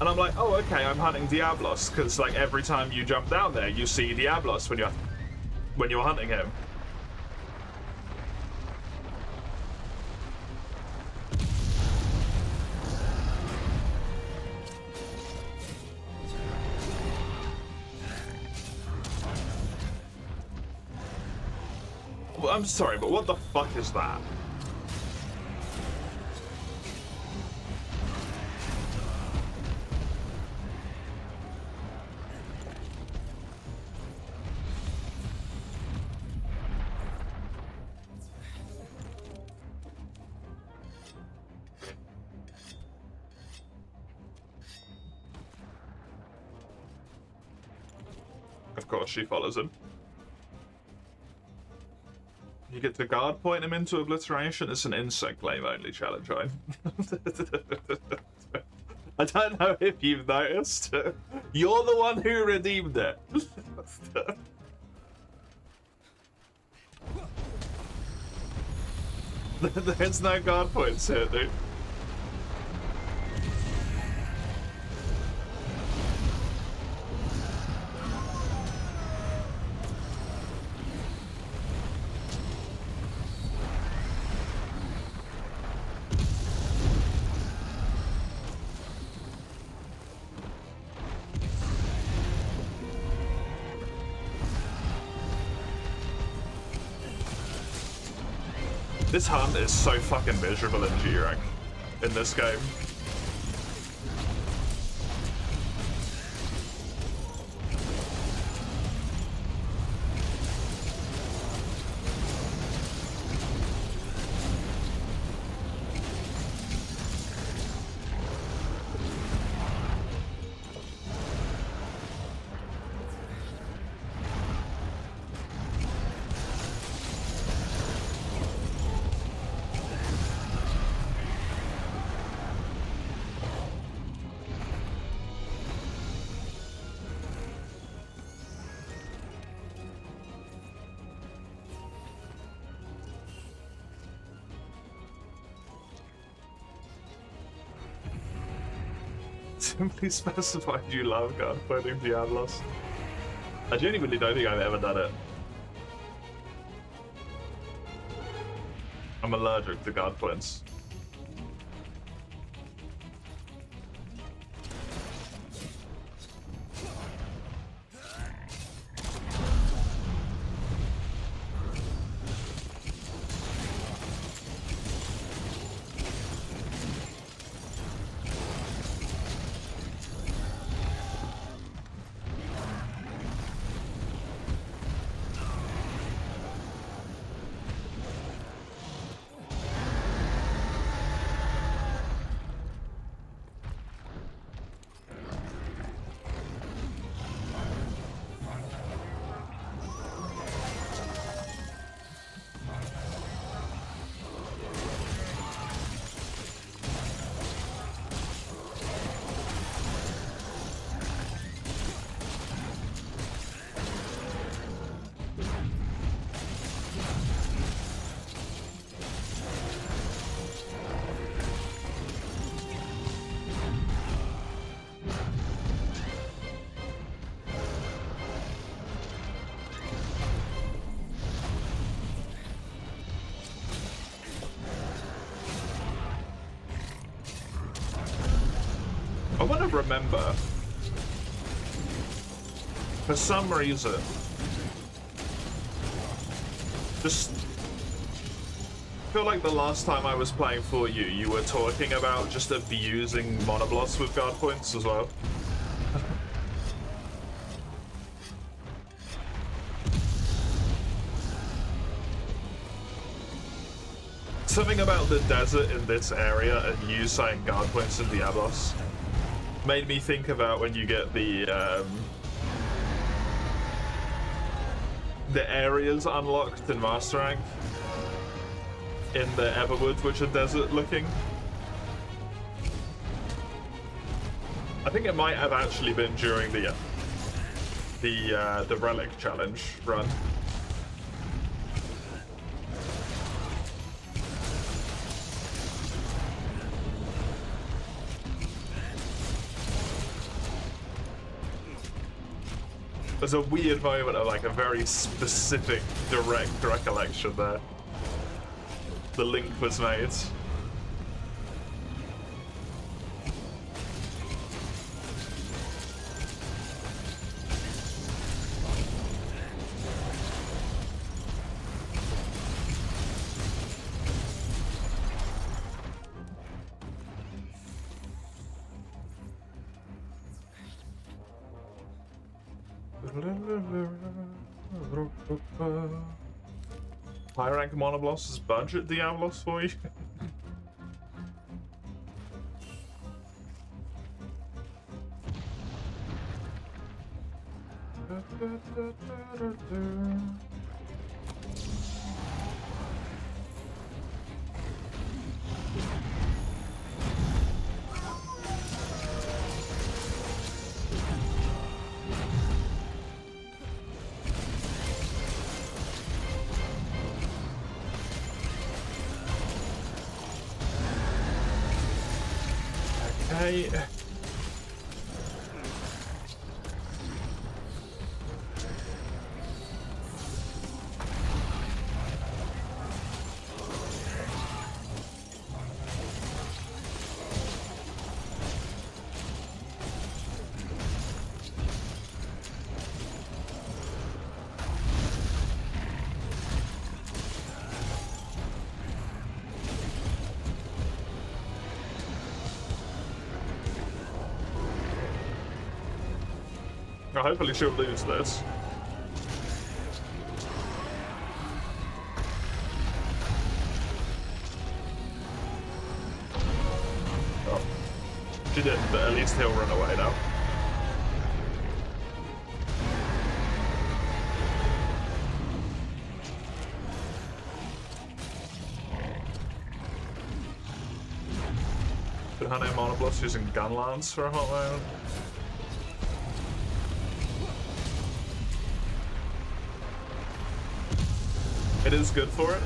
And I'm like, oh, okay, I'm hunting Diablos. Because, like, every time you jump down there, you see Diablos when you're hunting him. I'm sorry, but what the fuck is that? Of course, she follows him. You get to guard point him into obliteration. It's an insect claim only challenge, right? I don't know if you've noticed. You're the one who redeemed it. There's no guard points here, dude. This hunt is so fucking miserable in G-Rank in this game. Simply specified you love God fighting Diablos. I genuinely don't think I've ever done it. I'm allergic to God points. I want to remember, for some reason, just feel like the last time I was playing for you, you were talking about just abusing Monobloss with guard points as well. Something about the desert in this area and you saying guard points in Diablos made me think about when you get the areas unlocked in Master Rank in the Everwood, which are desert looking. I think it might have actually been during the Relic Challenge run. There's a weird moment of like a very specific, direct recollection there. The link was made. High rank Monobloss is budget Diablos for you. Okay. Hopefully she'll lose this. Oh. She didn't, but at least he'll run away now. Did Hane Monobloss using Gunlance for a hot moment? It is good for it.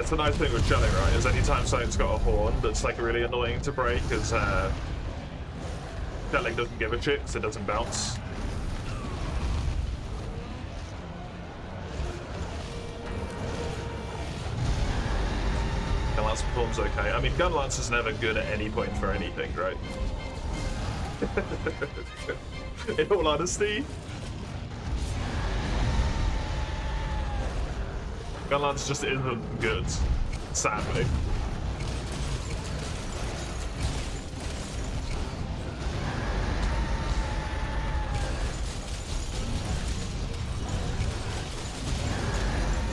That's the nice thing with shelling, right? Is anytime something's got a horn that's like really annoying to break, is shelling doesn't give a shit because it doesn't bounce. Gunlance performs okay. I mean, Gunlance is never good at any point for anything, right? In all honesty, Gunlance just isn't good, sadly.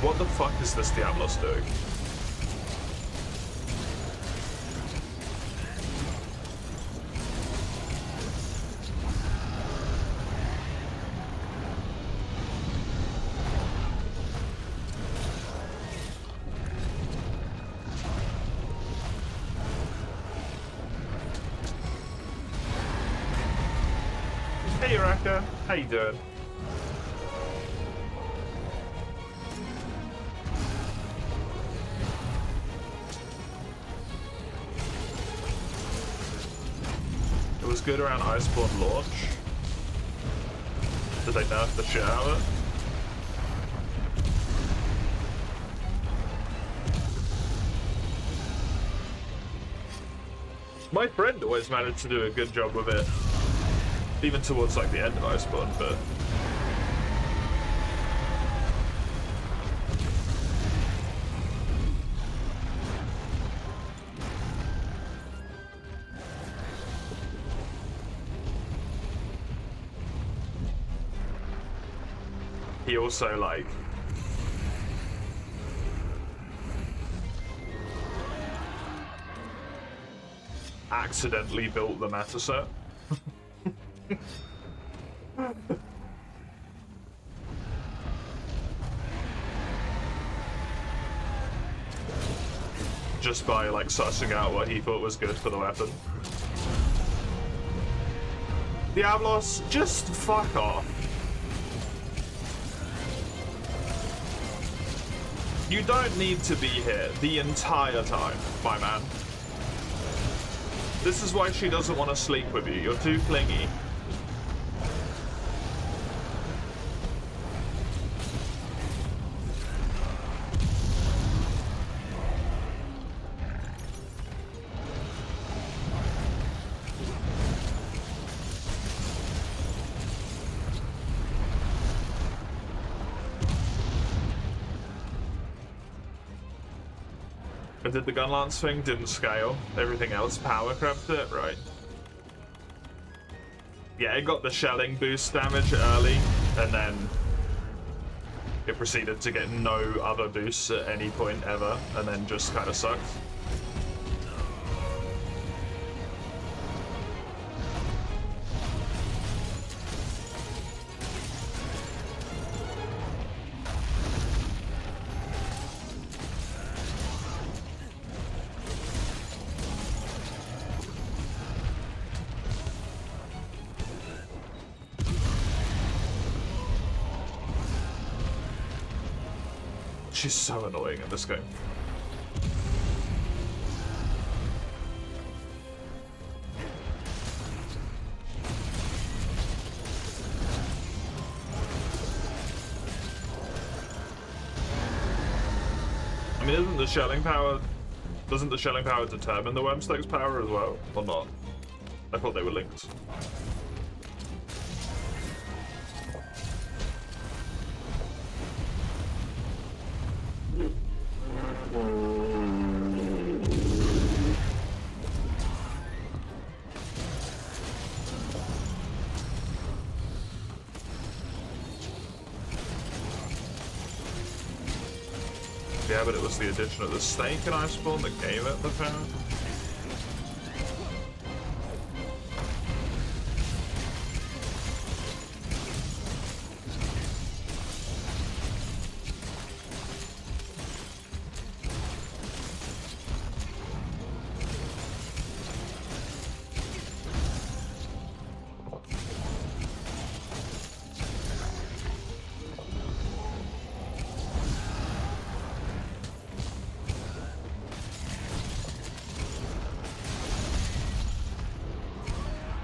What the fuck is this Diablos doing? Hey, Uraka. How you doing? It was good around Iceborne launch. Did they nerf the shit out of it? My friend always managed to do a good job with it. Even towards like the end of Iceborne, but he also like accidentally built the meta set. Just by like sussing out what he thought was good for the weapon. Diablos, just fuck off. You don't need to be here the entire time, my man. This is why she doesn't want to sleep with you. You're too clingy. But did the Gunlance thing didn't scale? Everything else power crept it? Right. Yeah, it got the shelling boost damage early, and then it proceeded to get no other boosts at any point ever, and then just kind of sucked. She's so annoying in this game. I mean, doesn't the shelling power determine the Wormstag's power as well, or not? I thought they were linked. Yeah, but it was the addition of the snake in Iceborne that gave it the power.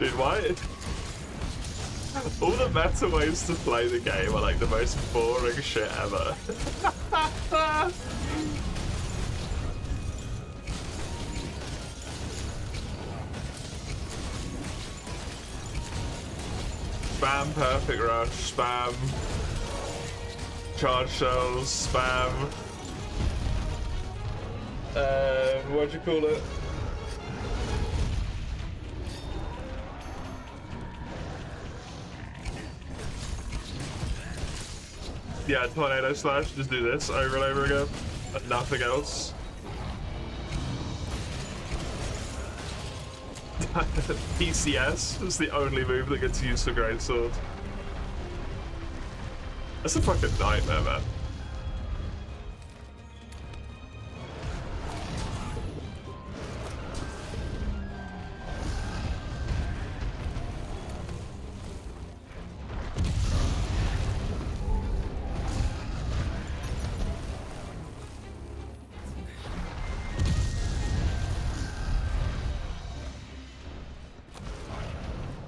Dude, why? All the better ways to play the game are like the most boring shit ever. Spam perfect rush, spam charge shells, spam. What'd you call it? Yeah, tornado slash, just do this over and over again, and nothing else. PCS is the only move that gets used for Greatsword. That's a fucking nightmare, man.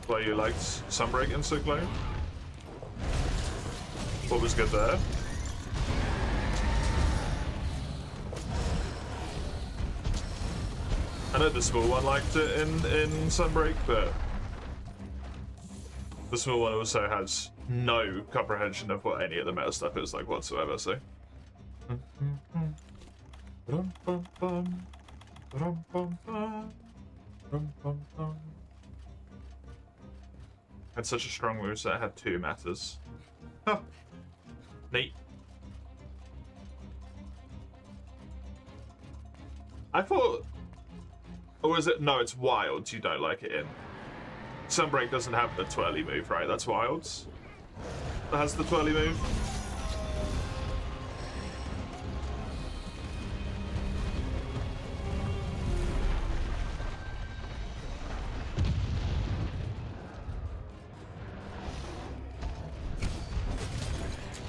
Well, you liked Sunbreak in Cyclone? What was good there? I know the small one liked it in Sunbreak, but the small one also has no comprehension of what any of the meta stuff is like whatsoever, so. Had such a strong move that it had 2 matters. Huh. Neat. I thought... Or is it... No, it's Wilds you don't like it in. Sunbreak doesn't have the twirly move, right? That's Wilds that has the twirly move.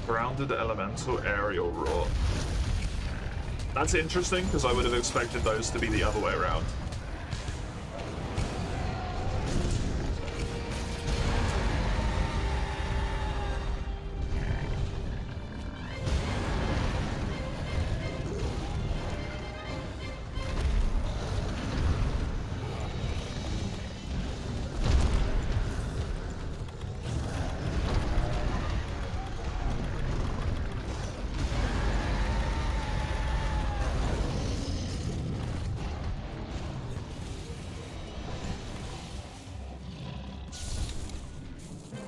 Grounded Elemental Aerial Roar. That's interesting, because I would have expected those to be the other way around.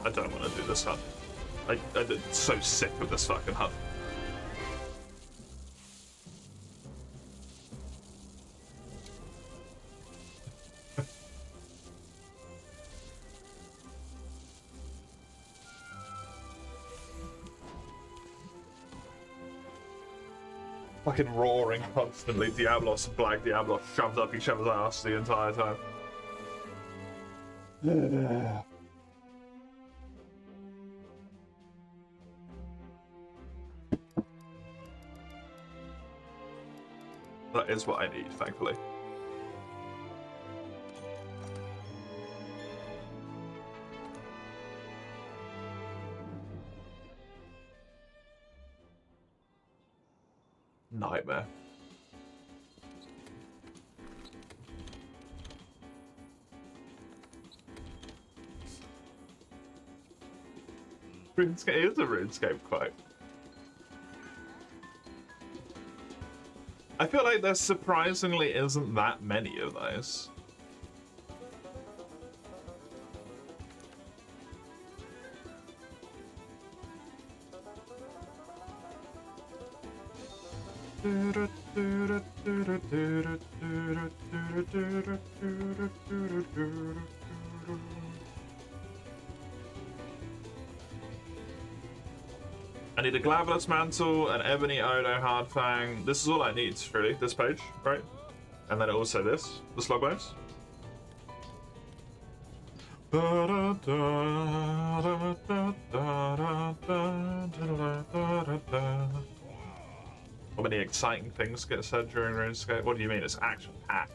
I don't want to do this hut. I'm so sick of this fucking hut. Fucking roaring constantly. Diablos, Black Diablos shoves up each other's ass the entire time. That is what I need, thankfully. Nightmare. RuneScape is a RuneScape quote. I feel like there surprisingly isn't that many of those. I need a Glaveless Mantle, an Ebony Odo Hardfang. This is all I need, really, this page, right? And then also this, the Slugbones. How many exciting things get said during RuneScape? What do you mean? It's action-packed.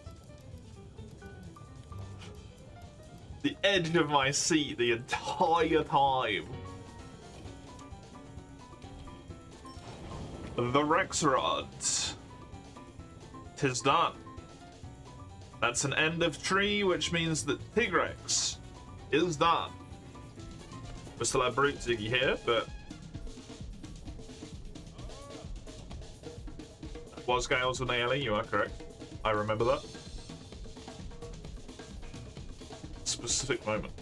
the edge of my seat the entire time. The Rexrod. 'Tis done. That's an end of tree, which means that Tigrex is done. We still have Brute Ziggy here, but that was Gales with Naeli, you are correct. I remember that. Specific moment.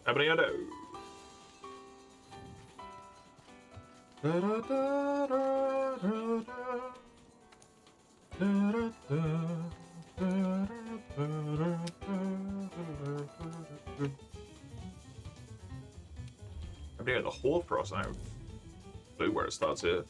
Abriado. Abriado the whole process. I have no clue where it starts here.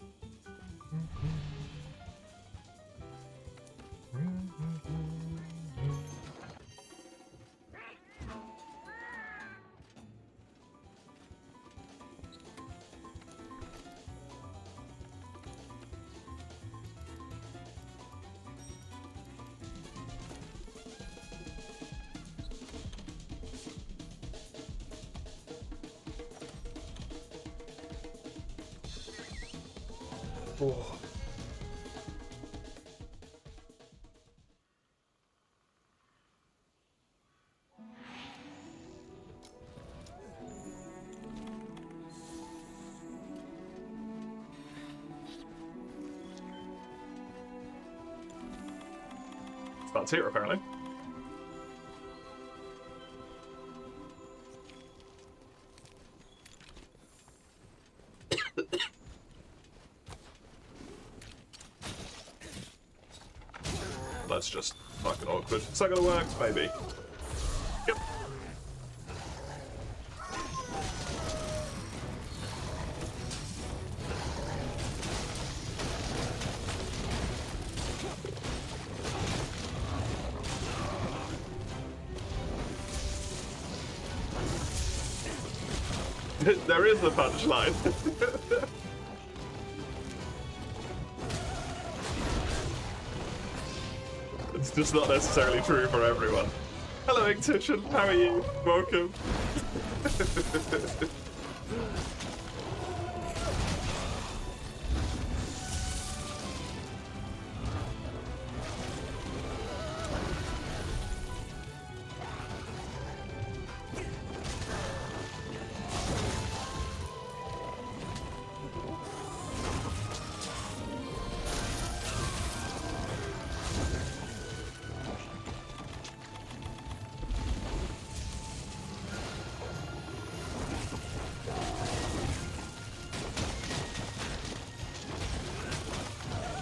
Oh. That's here, apparently. That's just fucking awkward. Is that gonna work? Maybe. Yep. There is a punchline. It's just not necessarily true for everyone. Hello, Ictitian. How are you? Welcome.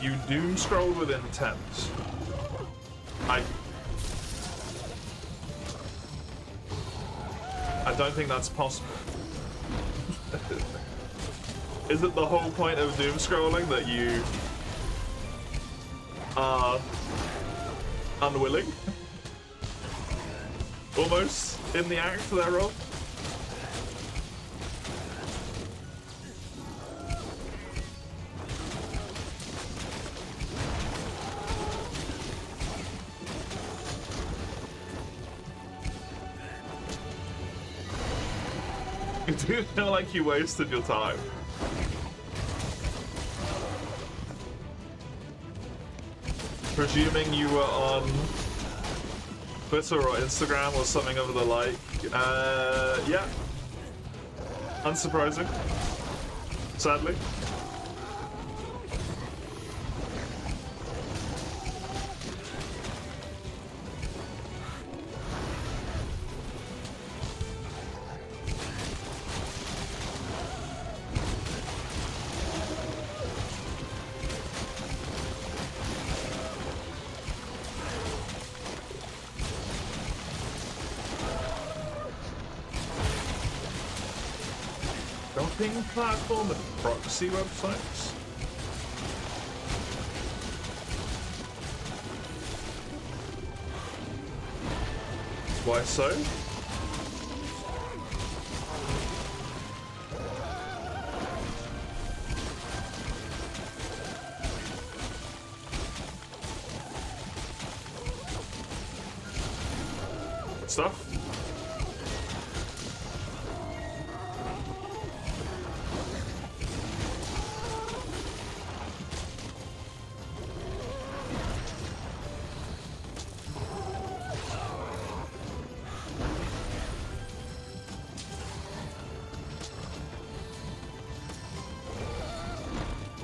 You doom scroll with intent. I don't think that's possible. Is it the whole point of doom scrolling that you are unwilling? Almost in the act thereof? You do feel like you wasted your time. Presuming you were on Twitter or Instagram or something of the like. Yeah. Unsurprising. Sadly. shopping platform and proxy websites? Why so? Stuff.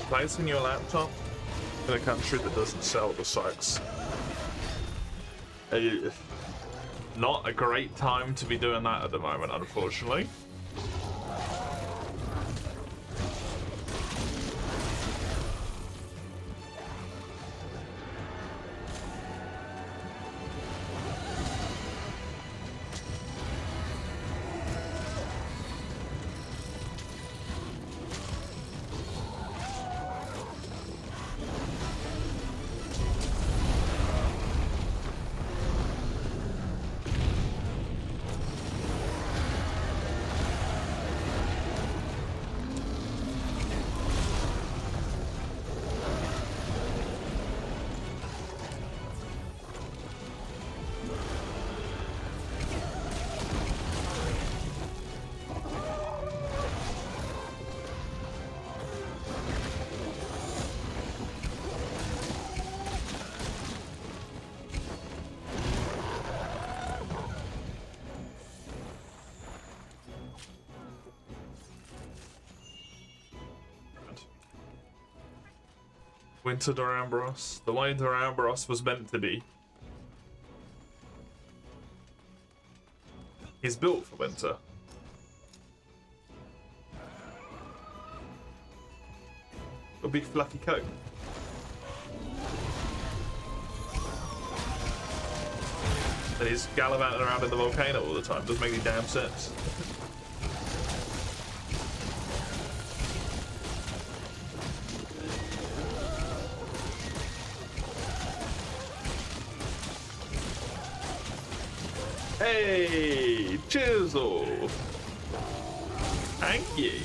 Placing your laptop in a country that doesn't sell the sites. Not a great time to be doing that at the moment, unfortunately. Winter Duramboros. The way Duramboros was meant to be. He's built for winter. A big fluffy coat. And he's gallivanting around in the volcano all the time. Doesn't make any damn sense. Hey, Chisel! Thank you.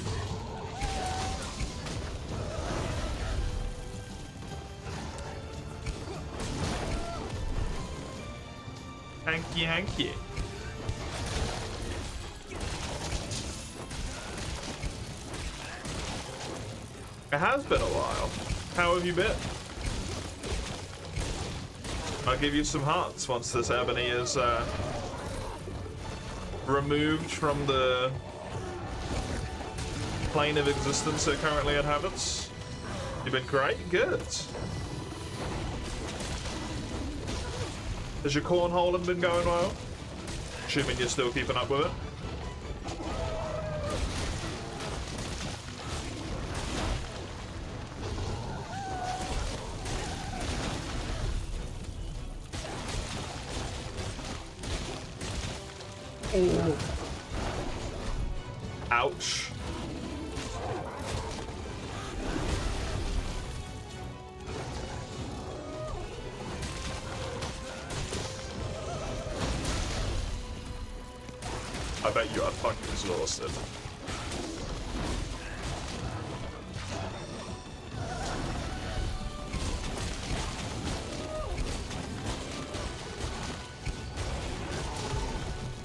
Hanky, hanky. It has been a while. How have you been? I'll give you some hearts once this ebony is removed from the plane of existence it currently inhabits. You've been great? Good. Has your cornholing been going well? Assuming you're still keeping up with it. Ooh. Ouch. I bet you are fucking exhausted.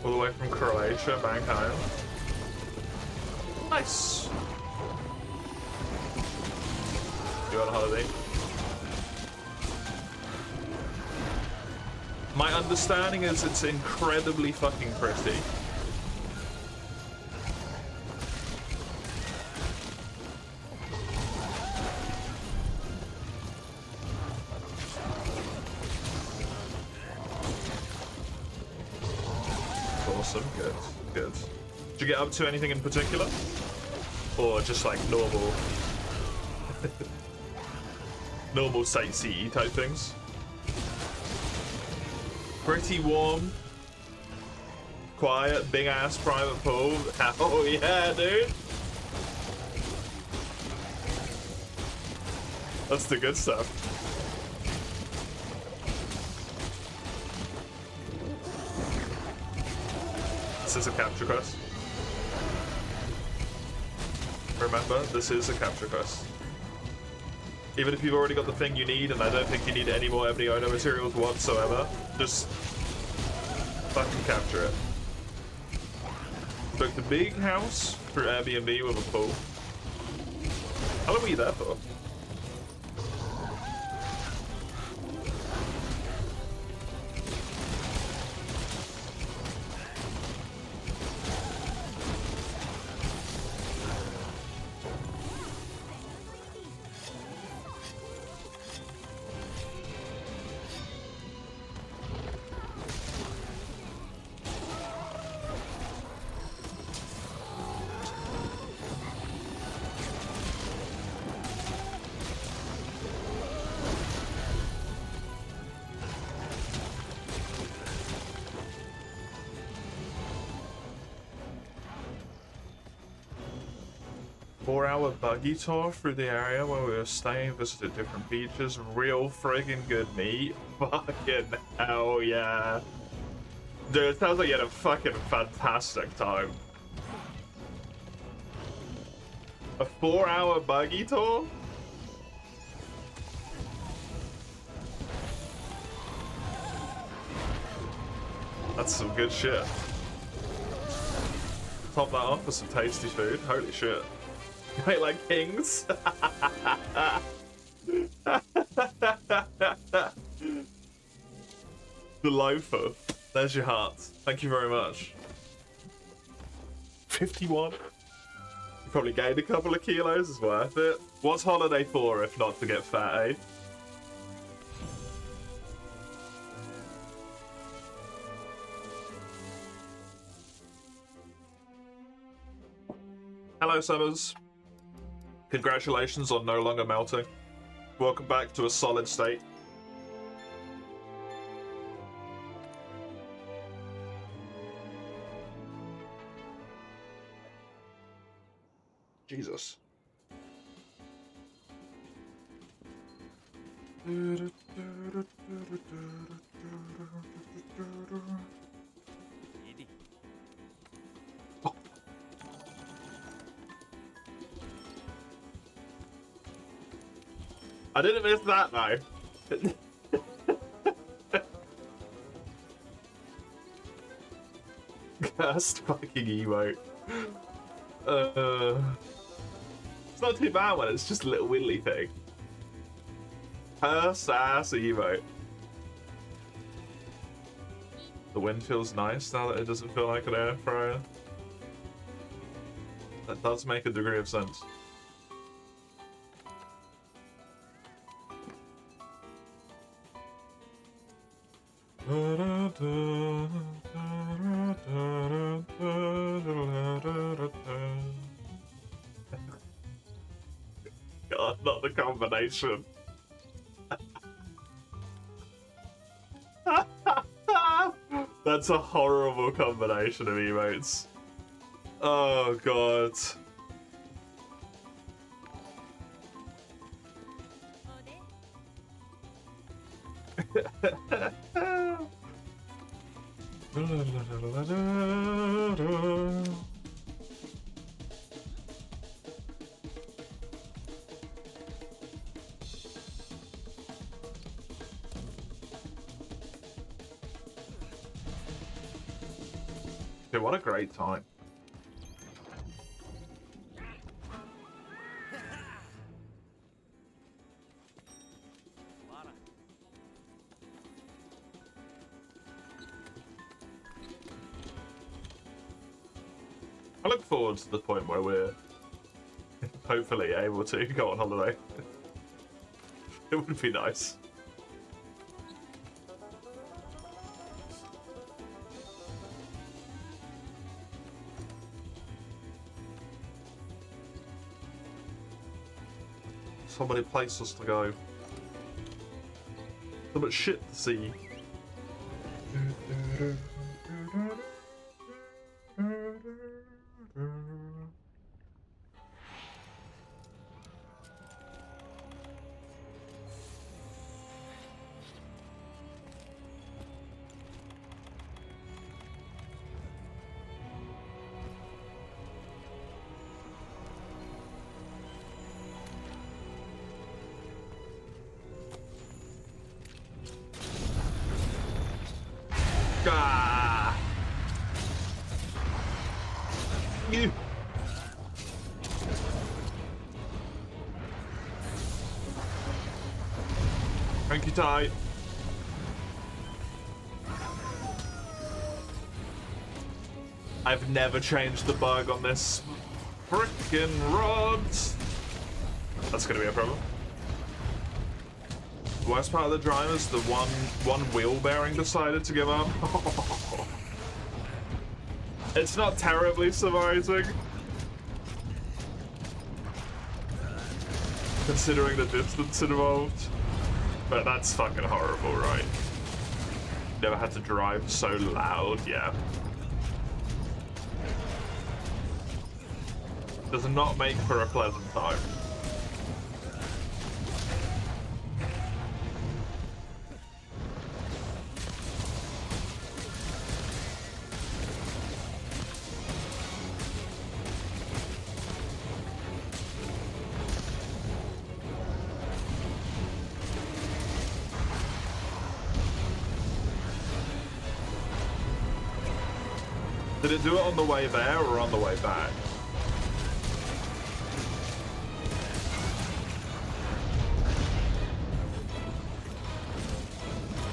All the way from Croatia back home. Nice. You on holiday? My understanding is it's incredibly fucking pretty. Awesome, good, good. Did you get up to anything in particular? Or just like normal... normal sightsee type things? Pretty warm. Quiet, big ass private pool. Oh yeah, dude. That's the good stuff. This is a capture quest. Remember, this is a capture quest. Even if you've already got the thing you need, and I don't think you need any more Ebony Ono materials whatsoever, just fucking capture it. Booked a big house for Airbnb with a pool. How long were you there for? Four-hour buggy tour through the area where we were staying, visited different beaches, real friggin' good meat. Fucking hell yeah. Dude, it sounds like you had a fucking fantastic time. A 4-hour buggy tour? That's some good shit. Top that off with some tasty food. Holy shit. You ate like kings. Delightful. There's your heart. Thank you very much. 51. You probably gained a couple of kilos. It's worth it. What's holiday for if not to get fat, eh? Hello, Summers. Congratulations on no longer melting. Welcome back to a solid state. Jesus. I didn't miss that though. Cursed fucking emote. It's not too bad when it's just a little widdly thing. Cursed ass emote. The wind feels nice now that it doesn't feel like an air fryer. That does make a degree of sense. God, not the combination. That's a horrible combination of emotes. Oh god. Dude, what a great time. I look forward to the point where we're hopefully able to go on holiday. It would be nice. So many places to go. So much shit to see. Ah. You. Thank you, Ty. I've never changed the bug on this frickin' rod. That's gonna be a problem. The worst part of the drive is the one wheel bearing decided to give up. It's not terribly surprising, considering the distance involved. But that's fucking horrible, right? Never had to drive so loud, yeah. Does not make for a pleasant time. Did it do it on the way there or on the way back?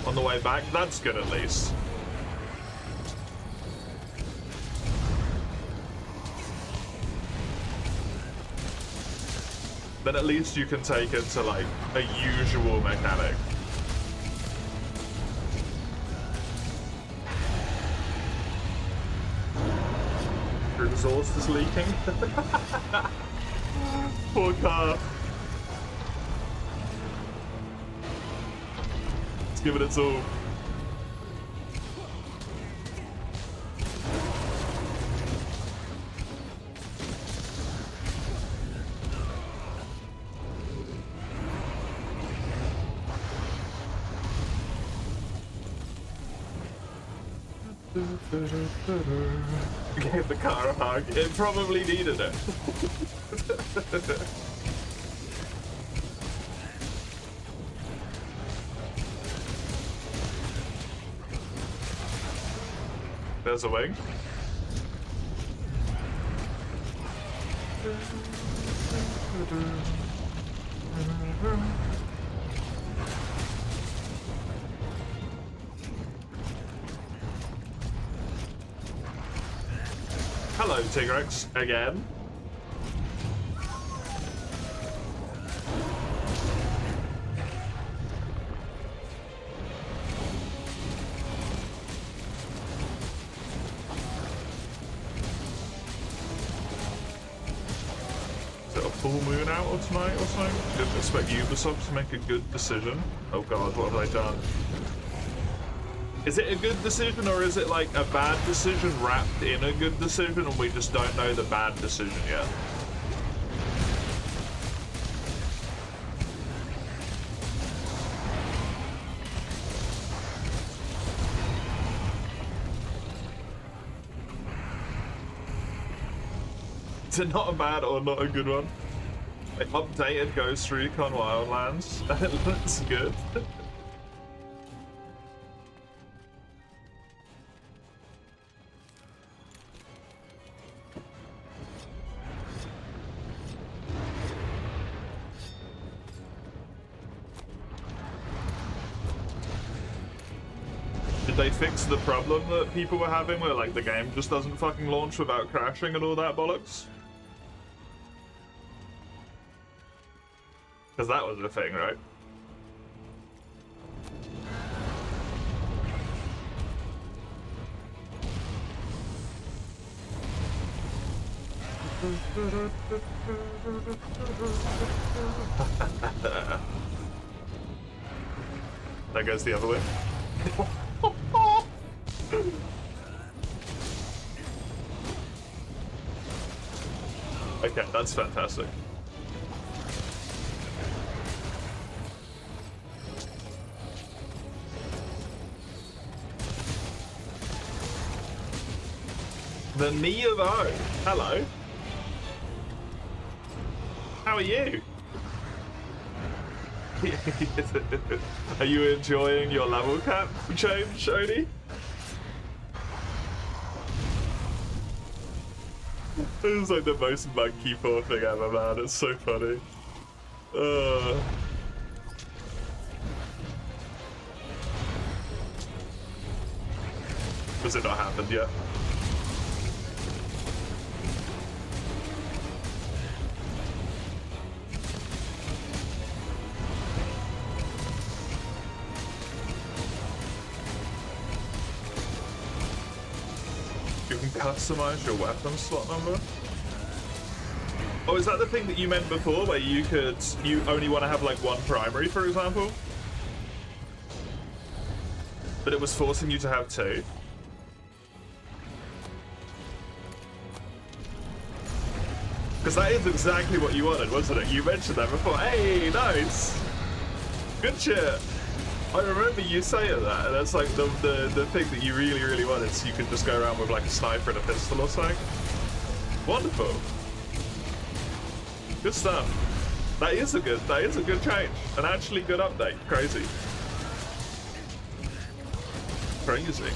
On the way back? That's good at least. Then at least you can take it to like a usual mechanic. Your exhaust is leaking. Poor car. Let's give it its all. Gave the car a hug. It probably needed it. There's a wing. Hello, Tigrex, again. Is it a full moon out or tonight or something? Didn't expect Ubisoft to make a good decision. Oh god, what have they done? Is it a good decision, or is it like a bad decision wrapped in a good decision and we just don't know the bad decision yet? Is it not a bad or not a good one? They updated Ghost Recon Wildlands and it looks good. Did they fix the problem that people were having where like the game just doesn't fucking launch without crashing and all that bollocks? Because that was the thing, right? That goes the other way. Okay, that's fantastic. The knee of O. Hello. How are you? Are you enjoying your level cap change, Oni? This is like the most monkey paw thing ever, man. It's so funny. Has it not happened yet? You can customize your weapon slot number? Oh, is that the thing that you meant before, where you only want to have like one primary, for example? But it was forcing you to have two? Because that is exactly what you wanted, wasn't it? You mentioned that before. Hey, nice! Good shit! I remember you saying that, and that's like the thing that you really, really wanted, so you could just go around with like a sniper and a pistol or something. Wonderful. Good stuff. That is a good change. An actually good update. Crazy. Crazy.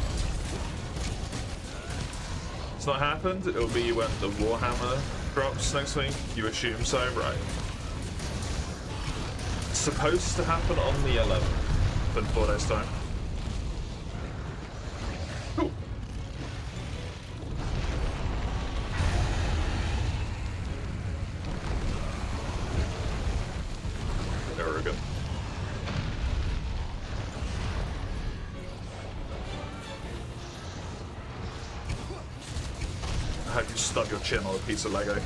It's not happened. It'll be when the Warhammer drops next week. You assume so, right? It's supposed to happen on the 11th in 4 days' time. Cool. Arrogant. I hope you stub your chin on a piece of Lego.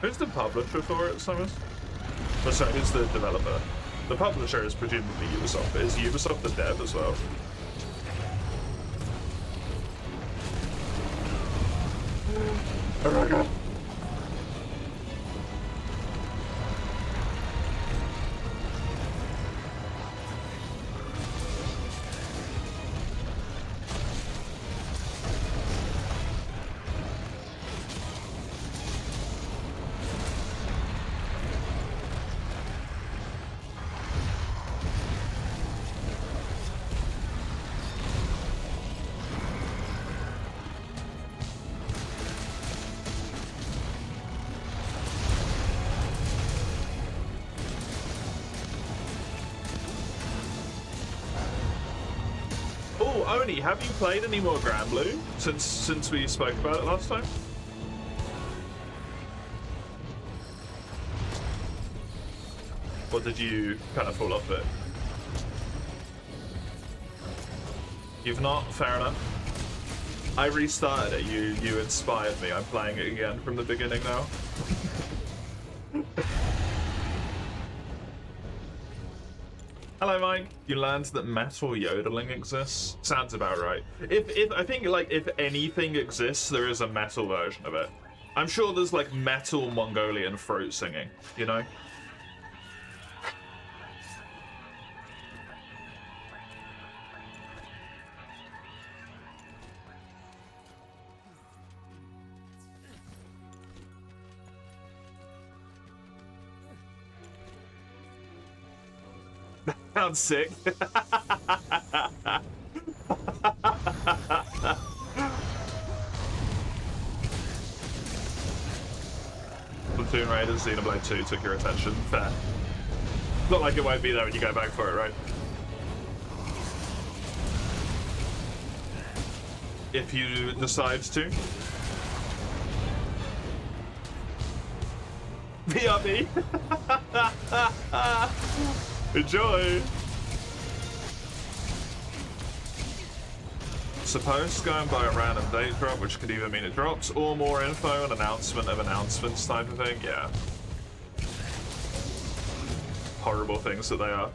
Who's the publisher for it, Summers? Oh, sorry, who's the developer? The publisher is presumably Ubisoft, but is Ubisoft the dev as well? Oh my god. Oni, have you played any more Granblue since we spoke about it last time? Or did you kind of fall off it? You've not? Fair enough. I restarted it. You inspired me. I'm playing it again from the beginning now. Hello, Mike. You learned that metal yodeling exists? Sounds about right. If I think like if anything exists, there is a metal version of it. I'm sure there's like metal Mongolian throat singing, you know? Sounds sick. Platoon Raiders, Xenoblade 2 took your attention. Fair. Not like it won't be there when you go back for it, right? If you decide to. VRB! Enjoy! Supposed to go and buy a random date drop, which could either mean it drops, or more info, an announcement of announcements type of thing, yeah. Horrible things that they are.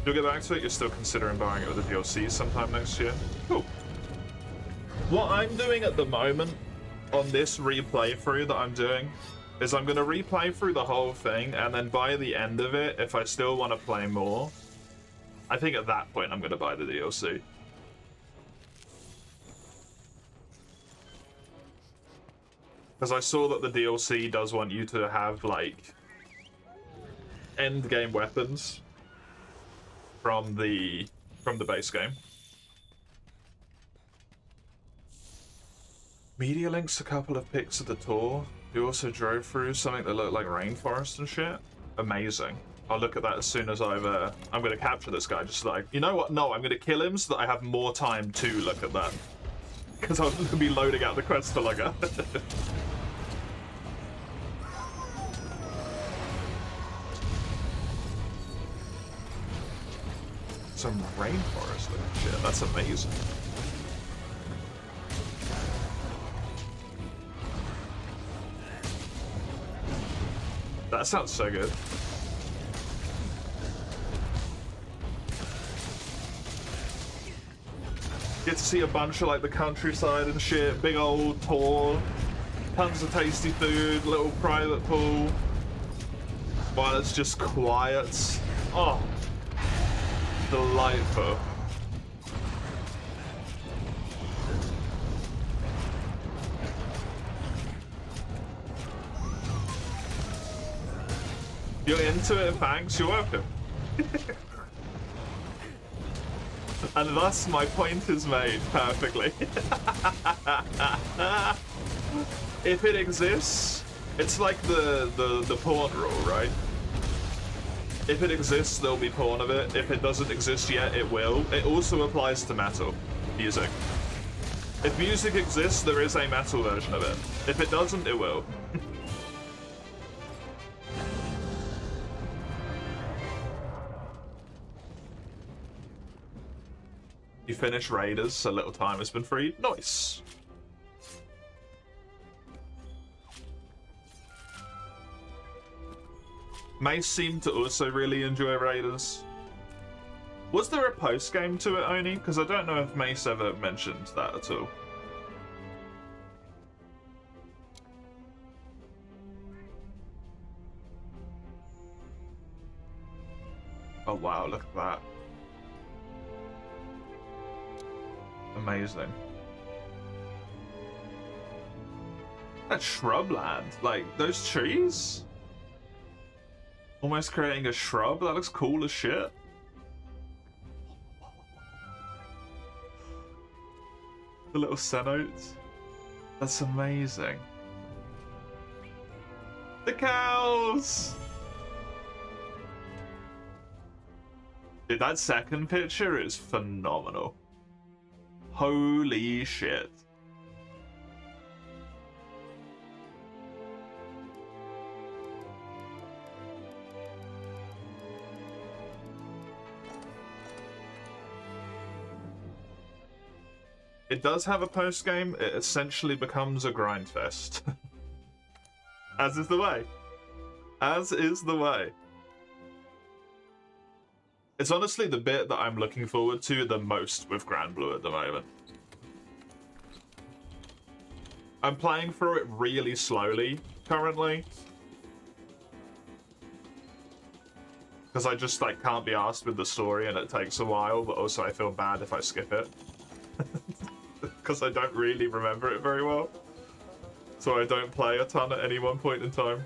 You'll get back to it, you're still considering buying it with the DLC sometime next year. Cool. What I'm doing at the moment, on this replay through that I'm doing, is I'm going to replay through the whole thing, and then by the end of it, if I still want to play more, I think at that point I'm going to buy the DLC. Because I saw that the DLC does want you to have, like, end game weapons from the base game. Media links a couple of pics of the tour. You also drove through something that looked like rainforest and shit. Amazing. I'll look at that as soon as I'm gonna capture this guy just like, you know what? No, I'm gonna kill him so that I have more time to look at that. Because I'm gonna be loading out the quest for like a... Some rainforest and shit. That's amazing. That sounds so good. Get to see a bunch of like the countryside and shit, big old tour, tons of tasty food, little private pool, while it's just quiet. Oh, delightful. You're into it, thanks, you're welcome. And thus my point is made perfectly. If it exists, it's like the porn rule, right? If it exists, there'll be porn of it. If it doesn't exist yet, it will. It also applies to metal music. If music exists, there is a metal version of it. If it doesn't, it will. You finish Raiders, a little time has been freed. Nice. Mace seemed to also really enjoy Raiders. Was there a post-game to it, Oni? Because I don't know if Mace ever mentioned that at all. Oh wow, look at that. Amazing. That shrubland, like those trees? Almost creating a shrub, that looks cool as shit. The little cenotes. That's amazing. The cows! Dude, that second picture is phenomenal. Holy shit. It does have a post-game. It essentially becomes a grind fest. As is the way. As is the way. It's honestly the bit that I'm looking forward to the most with Granblue at the moment. I'm playing through it really slowly currently. Because I just like can't be arsed with the story and it takes a while, but also I feel bad if I skip it. Because I don't really remember it very well. So I don't play a ton at any one point in time.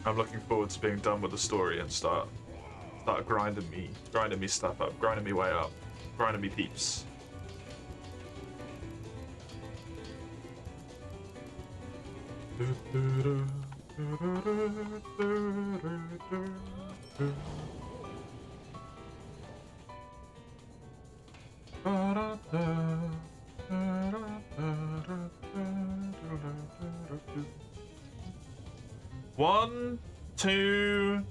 I'm looking forward to being done with the story and start grinding me stuff up, grinding me way up, grinding me peeps. One, two,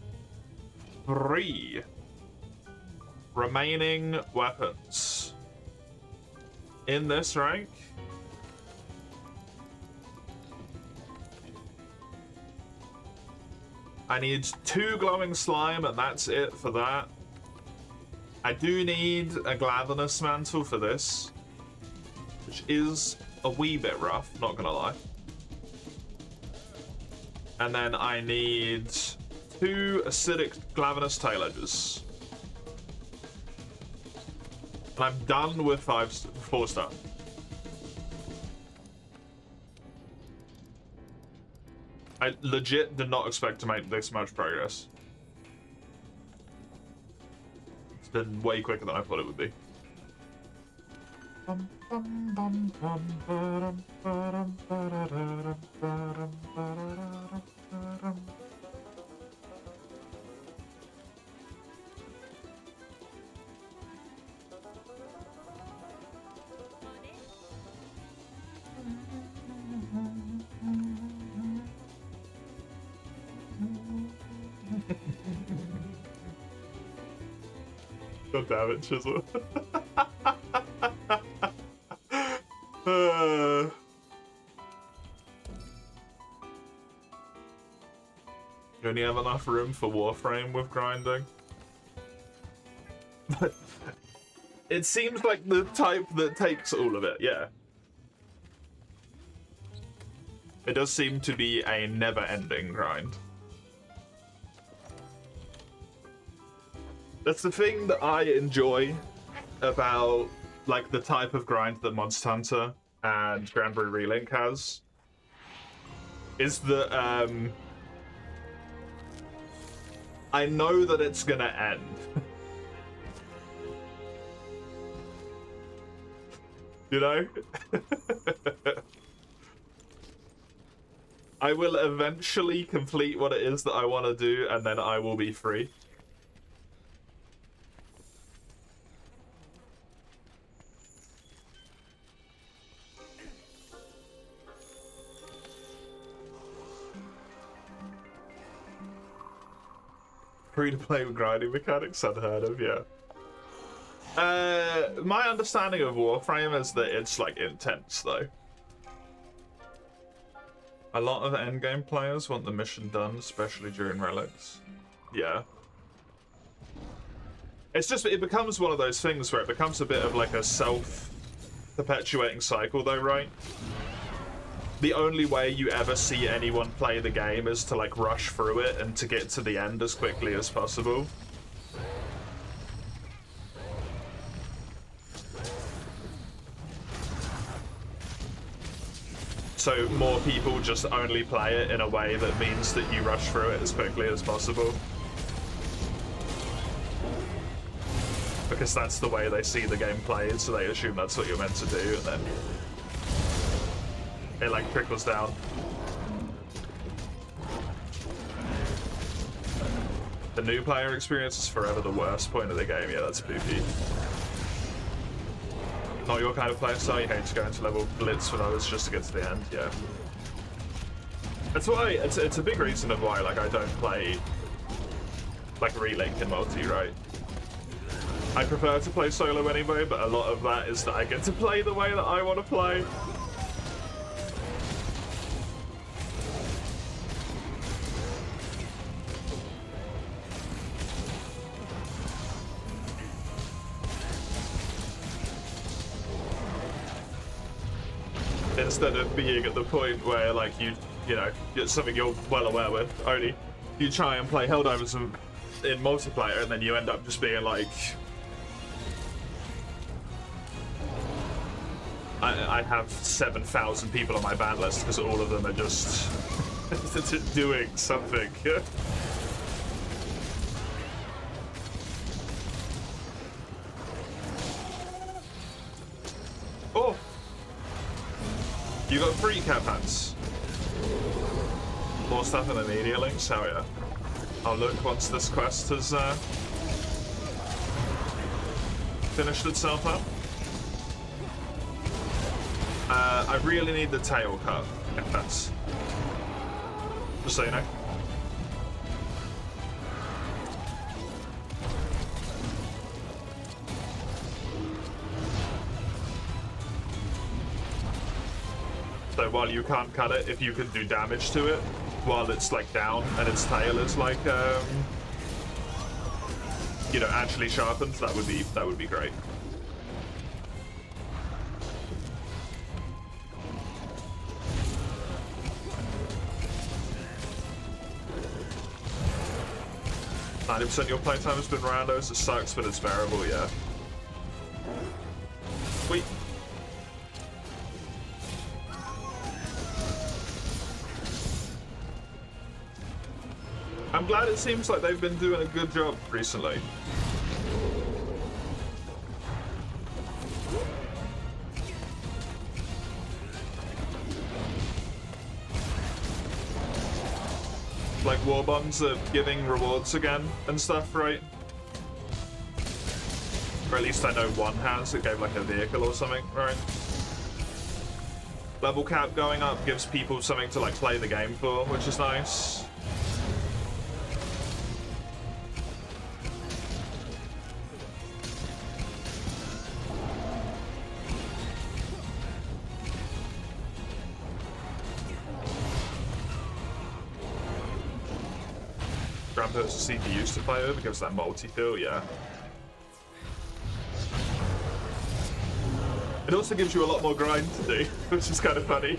three. Remaining weapons. In this rank. I need 2 glowing slime and that's it for that. I do need a Gladness mantle for this, which is a wee bit rough, not gonna lie. And then I need 2 acidic Gladness tail edges. And I'm done with 4-star. I legit did not expect to make this much progress. It's been way quicker than I thought it would be. God damn it, Chisel. You only have enough room for Warframe with grinding. It seems like the type that takes all of it, yeah. It does seem to be a never-ending grind. That's the thing that I enjoy about, like, the type of grind that Monster Hunter and Granbury Relink has. Is that, I know that it's gonna end. You know? I will eventually complete what it is that I want to do, and then I will be free. Free to play with grinding mechanics, unheard of, yeah. My understanding of Warframe is that it's, like, intense, though. A lot of endgame players want the mission done, especially during relics. Yeah. It's just, it becomes one of those things where it becomes a bit of, like, a self-perpetuating cycle, though, right? The only way you ever see anyone play the game is to, like, rush through it and to get to the end as quickly as possible. So more people just only play it in a way that means that you rush through it as quickly as possible. Because that's the way they see the game played, so they assume that's what you're meant to do, and then it, like, trickles down. The new player experience is forever the worst point of the game. Yeah, that's poopy. Not your kind of player style. You hate to go into level blitz with others just to get to the end. Yeah. That's why it's a big reason of why, like, I don't play, like, Relink in multi, right? I prefer to play solo anyway, but a lot of that is that I get to play the way that I want to play. Instead of being at the point where, like, you know, it's something you're well aware with, only you try and play Helldivers in multiplayer and then you end up just being like, I have 7,000 people on my ban list because all of them are just doing something. Oh! You got 3 cap hats. More stuff in the media links, hell yeah. I'll look once this quest has finished itself up. I really need the tail cut, if that's... just so you know. So while you can't cut it, if you can do damage to it while it's, like, down and its tail is, like, you know, actually sharpened, that would be great. % your playtime has been randos. It sucks, but it's bearable, yeah. Sweet. I'm glad it seems like they've been doing a good job recently. Like war bombs are giving rewards again and stuff, right? Or at least I know one has. It gave like a vehicle or something, right? Level cap going up gives people something to like play the game for, which is nice. Grandpa's CPUs to play with because that multi-kill, yeah. It also gives you a lot more grind to do, which is kind of funny.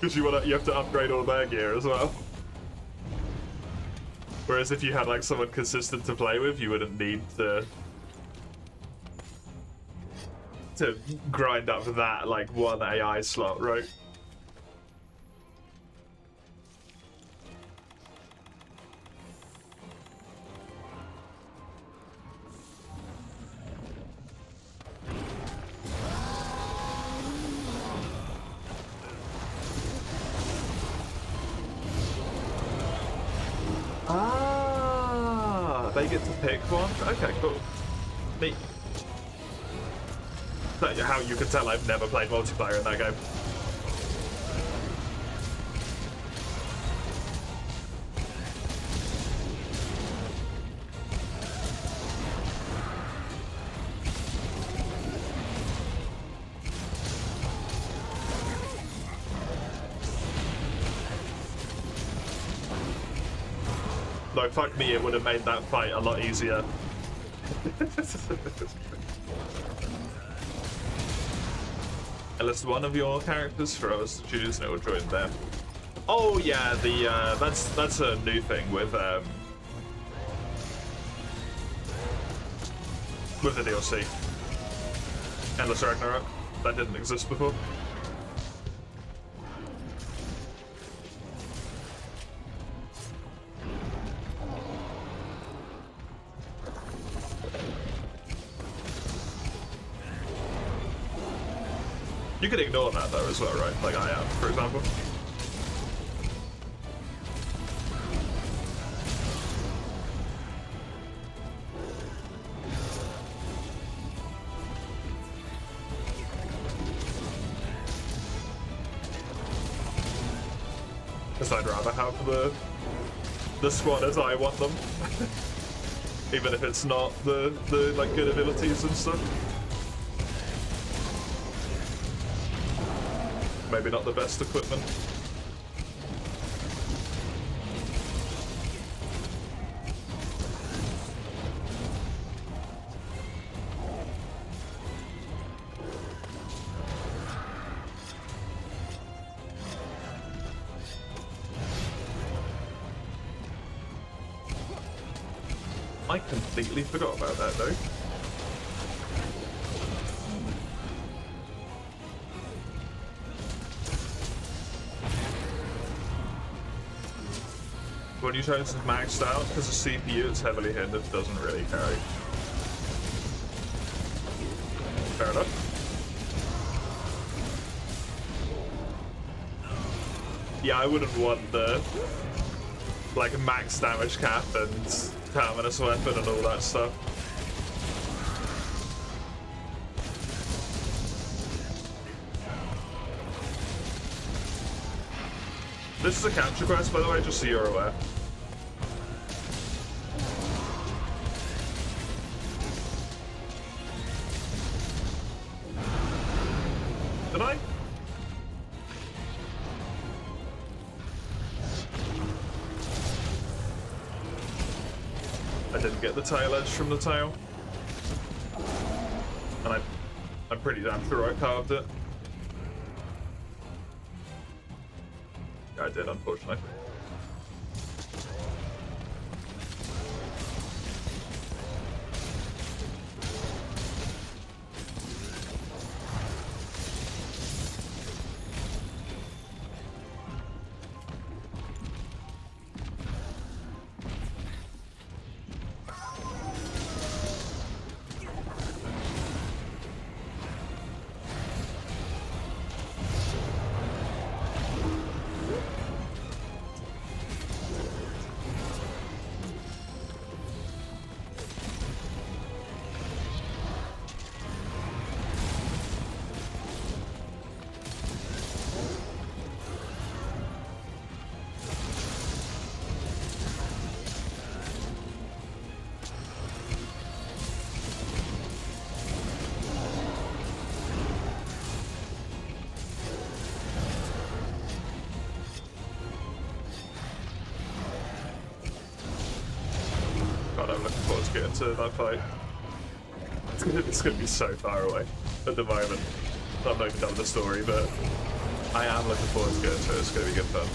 Because you have to upgrade all their gear as well. Whereas if you had like someone consistent to play with, you wouldn't need to grind up that like one AI slot, right? They get to pick one? Okay, cool. Neat. That's how you can tell I've never played multiplayer in that game. No, fuck me, it would have made that fight a lot easier. Unless one of your characters for us to choose and it will join them. Oh yeah, the that's a new thing with the DLC. Endless Ragnarok. That didn't exist before. You could ignore that though as well, right? Like I am, for example. Because I'd rather have the squad as I want them. Even if it's not the like good abilities and stuff. Maybe not the best equipment. I completely forgot about that though. When you turn this maxed out, because the CPU is heavily hindered, doesn't really carry. Fair enough. Yeah, I wouldn't want the like max damage cap and terminus weapon and all that stuff. This is a capture quest, by the way, just so you're aware. Did I? I didn't get the tail edge from the tail. And I'm pretty damn sure I carved it. I did, unfortunately. into that fight. It's gonna be so far away at the moment. I'm not even done with the story, but I am looking forward to getting to it. It's gonna be good fun.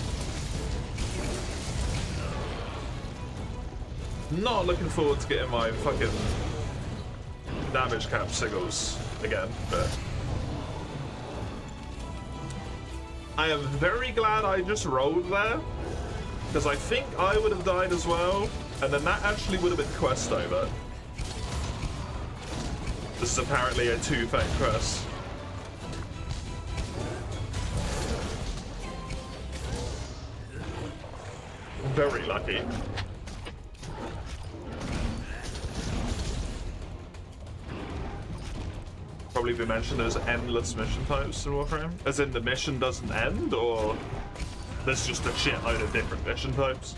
Not looking forward to getting my fucking damage cap signals again, but I am very glad I just rolled there, because I think I would have died as well, and then that actually would have been quest over. This is apparently a 2-fate quest. Very lucky. Probably be mentioned there's endless mission types in Warframe. As in the mission doesn't end, or there's just a shitload of different mission types?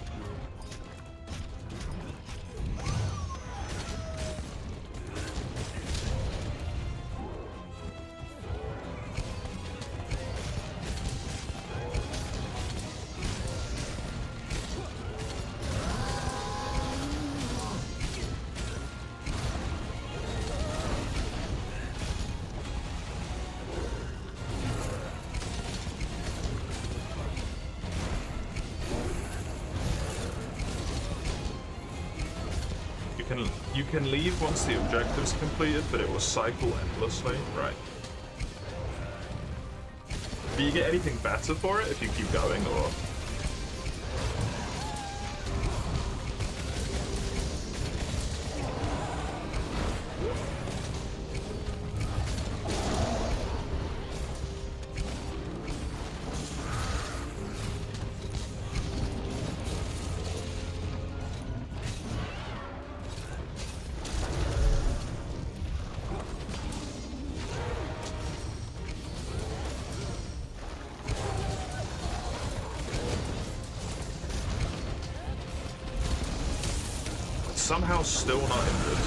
You can leave once the objective's completed, but it will cycle endlessly. Right. Do you get anything better for it if you keep going, or...? Somehow still not injured.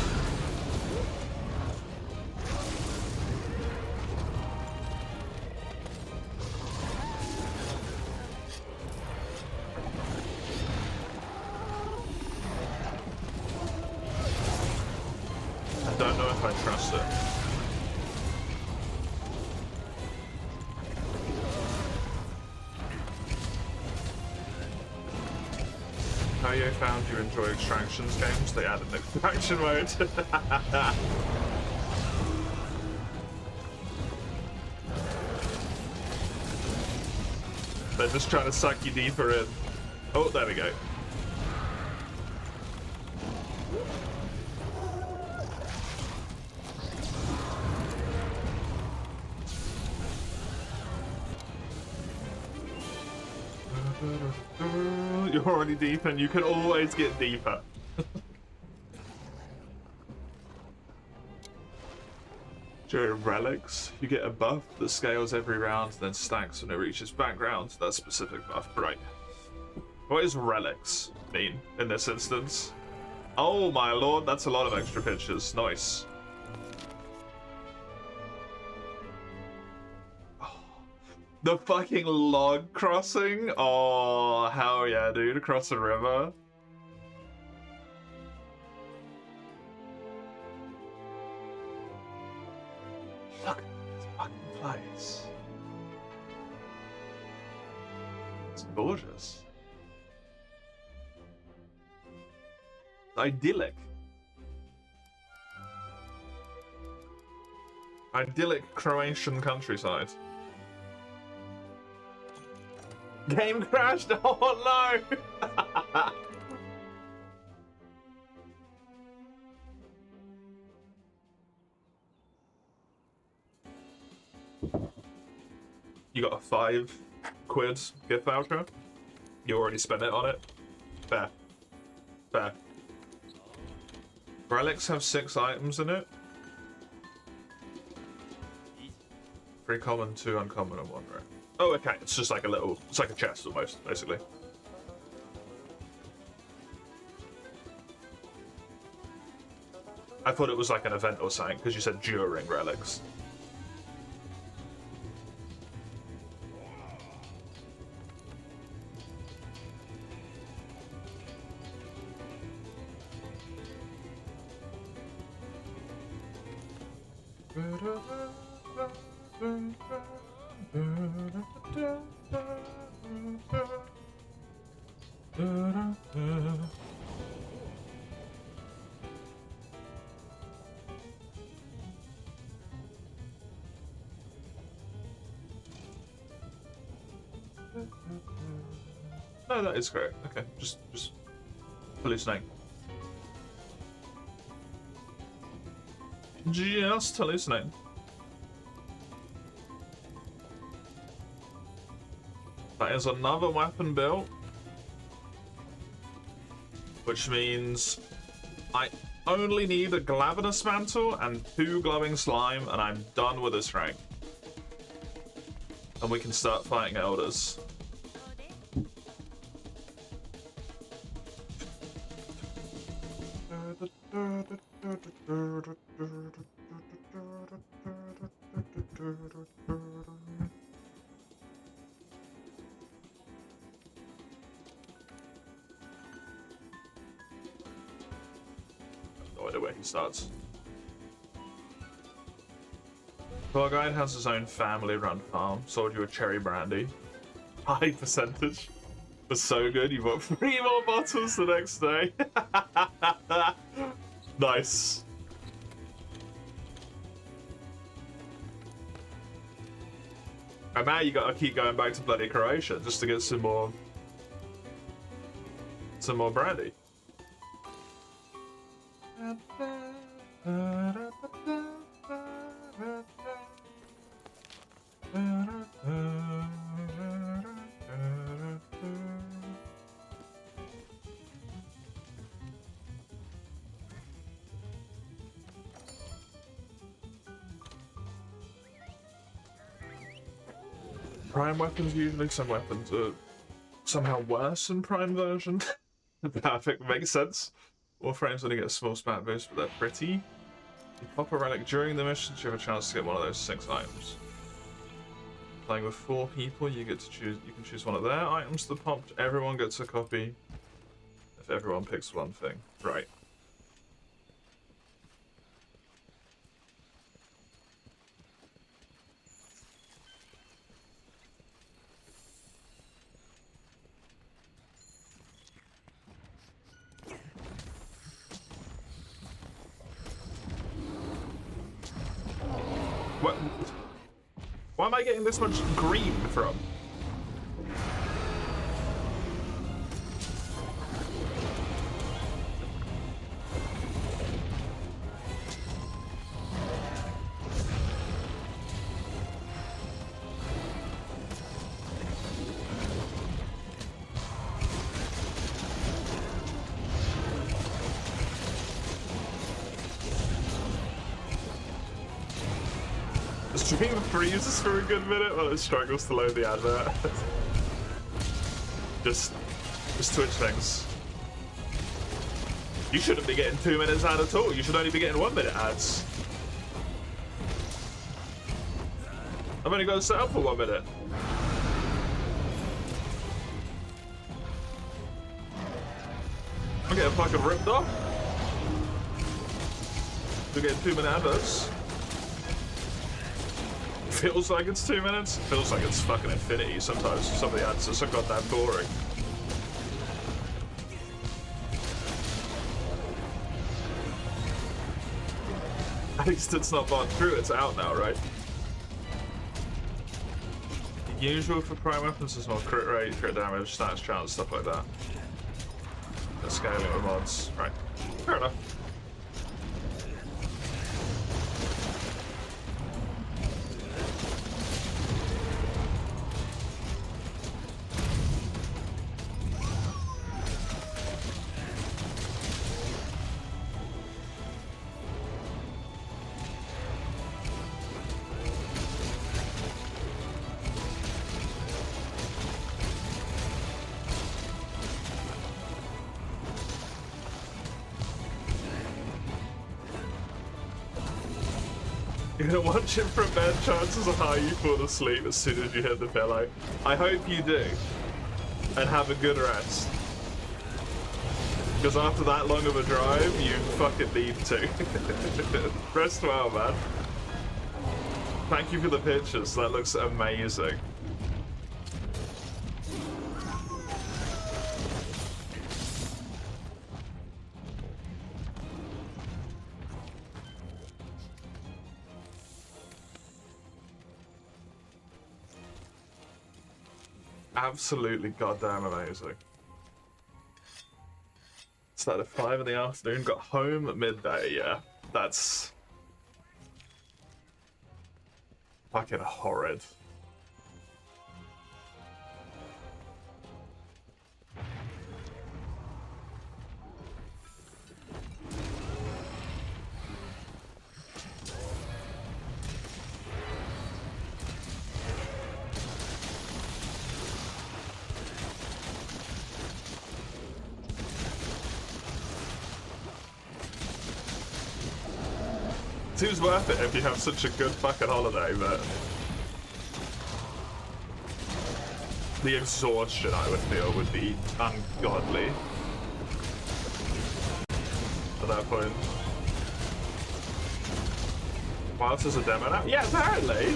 I don't know if I trust it. How you found you enjoy extractions games? They added an extraction mode. They're just trying to suck you deeper in. Oh, there we go. You're already deep and you can always get deeper. During relics, you get a buff that scales every round, then stacks when it reaches background. That specific buff, right? What does relics mean in this instance? Oh my lord, that's a lot of extra pictures. Nice. The fucking log crossing? Oh, hell yeah, dude. Across the river. Look at this fucking place. It's gorgeous. Idyllic. Idyllic Croatian countryside. Game crashed! Oh no! You got a £5 gift voucher? You already spent it on it? Fair. Fair. Relics have 6 items in it. 3 common, 2 uncommon, and 1 rare. Oh, okay. It's just like a little... It's like a chest, almost, basically. I thought it was like an event or something, because you said during relics. No, that is correct. Okay, just hallucinating. Just hallucinating. That is another weapon built, which means I only need a Glavenus Mantle and 2 Glowing Slime, and I'm done with this rank. And we can start fighting Elders. No idea where he starts. Tour Guide has his own family-run farm. Sold you a cherry brandy. High percentage. Was so good, you bought 3 more bottles the next day. Nice. And now you gotta keep going back to bloody Croatia just to get some more brandy. Prime weapons, usually some weapons are somehow worse than Prime version. Perfect, makes sense. Warframes only get a small spat boost, but they're pretty. You pop a relic during the mission, you have a chance to get one of those 6 items. Playing with 4 people, you can choose one of their items to pop. Everyone gets a copy if everyone picks one thing. Right. Why am I getting this much green from? Stream freezes for a good minute while it struggles to load the advert. just Twitch things. You shouldn't be getting 2 minutes ad at all. You should only be getting 1 minute ads. I've only got to set up for 1 minute. I'm getting fucking ripped off. We're getting 2 minute adverts. Feels like it's 2 minutes. Feels like it's fucking infinity sometimes. Some of the ads are so goddamn boring. At least it's not gone through, it's out now, right? The usual for prime weapons is more crit rate, crit damage, stats chance, stuff like that. The scaling with mods. Right. Fair enough. You're gonna watch it from bed, chances are high you fall asleep as soon as you hit the pillow. I hope you do. And have a good rest. Because after that long of a drive, you fucking need to. Rest well, man. Thank you for the pictures. That looks amazing. Absolutely goddamn amazing. Started at 5 in the afternoon, got home at midday, yeah. That's fucking horrid. Seems worth it if you have such a good fucking holiday, but the exhaustion I would feel would be ungodly at that point. Whilst there's a demo now? Yeah, apparently!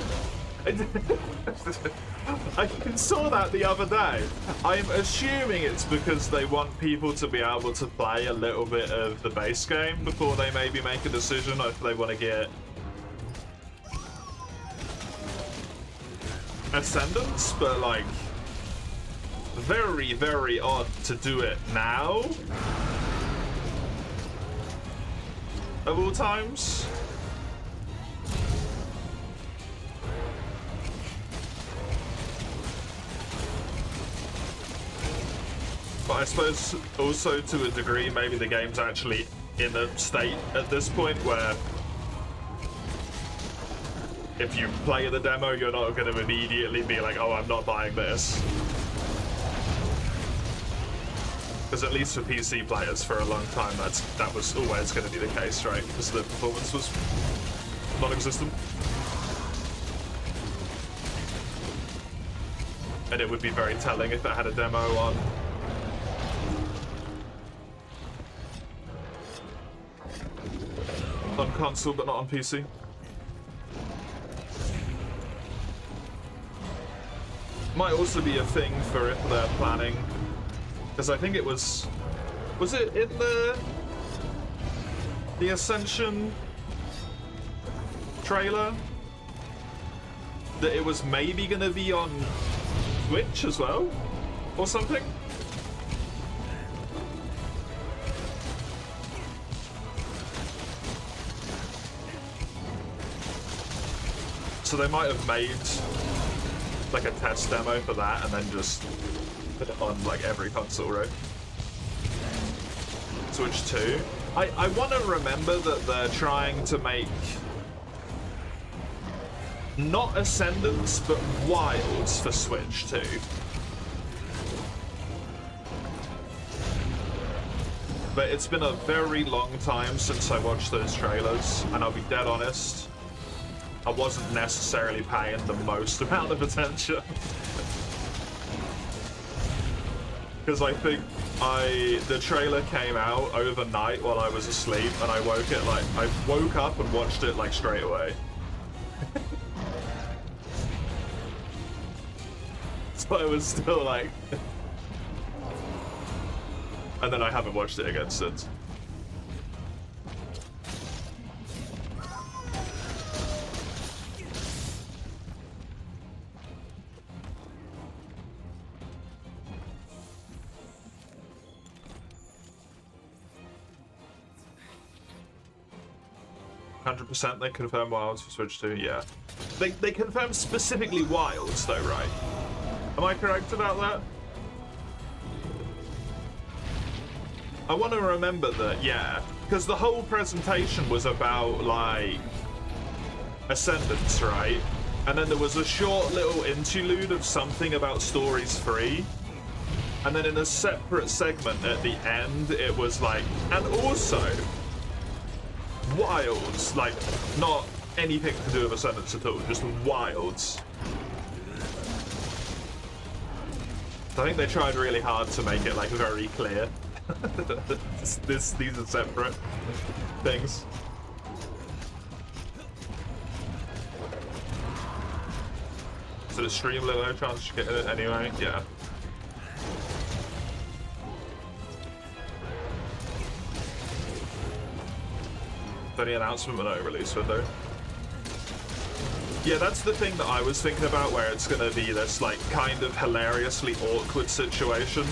I saw that the other day. I'm assuming it's because they want people to be able to play a little bit of the base game before they maybe make a decision if they want to get Ascendance, but like very, very odd to do it now of all times. But I suppose also to a degree maybe the game's actually in a state at this point where if you play the demo you're not going to immediately be like, oh, I'm not buying this. Because at least for PC players for a long time that was always going to be the case, right? Because the performance was non-existent. And it would be very telling if it had a demo on console but not on PC. Might also be a thing for if they're planning, because I think it was it in the Ascension trailer that it was maybe gonna be on Twitch as well or something? So they might have made like a test demo for that and then just put it on like every console, right? Switch 2. I want to remember that they're trying to make not Ascendance but Wilds for Switch 2. But it's been a very long time since I watched those trailers, and I'll be dead honest, I wasn't necessarily paying the most amount of attention. Because I think the trailer came out overnight while I was asleep, and I woke up and watched it like straight away. So I was still like... And then I haven't watched it again since. 100% they confirm Wilds for Switch 2, yeah. They confirmed specifically Wilds though, right? Am I correct about that? I want to remember that, yeah. Because the whole presentation was about, like, Ascendance, right? And then there was a short little interlude of something about Stories 3. And then in a separate segment at the end, it was like, and also, Wilds, like, not anything to do with Ascendance at all, just Wilds. I think they tried really hard to make it, like, very clear. These are separate things. So the stream low chance of getting it anyway. Yeah. Any announcement with no release window. Yeah, that's the thing that I was thinking about, where it's gonna be this like kind of hilariously awkward situation,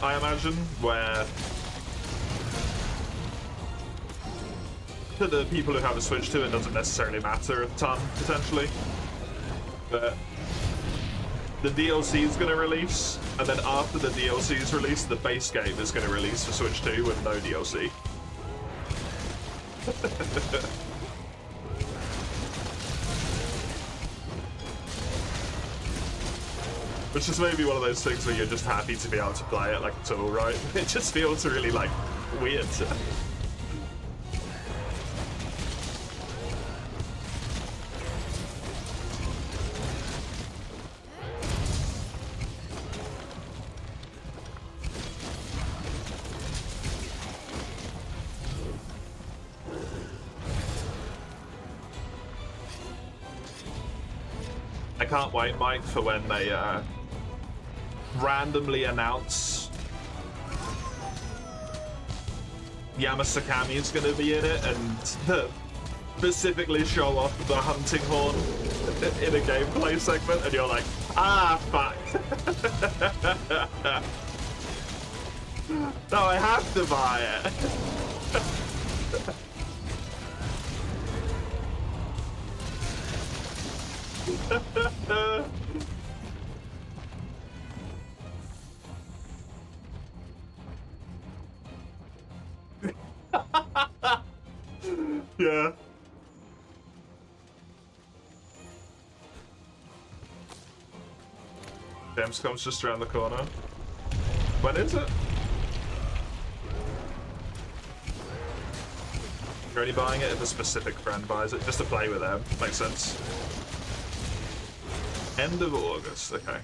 I imagine, where to the people who have a Switch 2 it doesn't necessarily matter a ton, potentially. But the DLC is gonna release, and then after the DLC is released, the base game is gonna release for Switch 2 with no DLC. Which is maybe one of those things where you're just happy to be able to play it like it's all right. It just feels really like weird. I can't wait, Mike, for when they randomly announce Yamasakami is going to be in it and specifically show off the hunting horn in a gameplay segment, and you're like, ah, fuck. No, I have to buy it. Yeah. Gamescom's just around the corner. When is it? You're only buying it if a specific friend buys it, just to play with them. Makes sense. End of August, okay.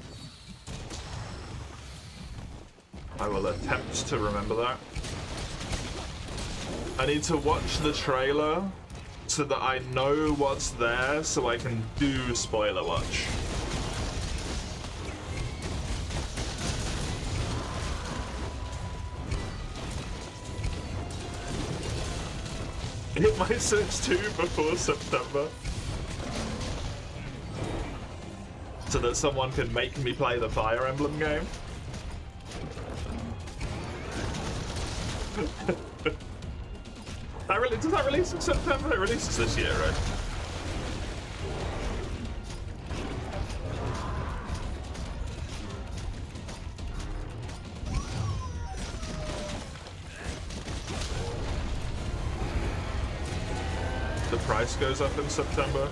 I will attempt to remember that. I need to watch the trailer so that I know what's there so I can do spoiler watch. Hit my Switch 2 before September. So that someone can make me play the Fire Emblem game. Does that release in September? It releases this year, right? The price goes up in September.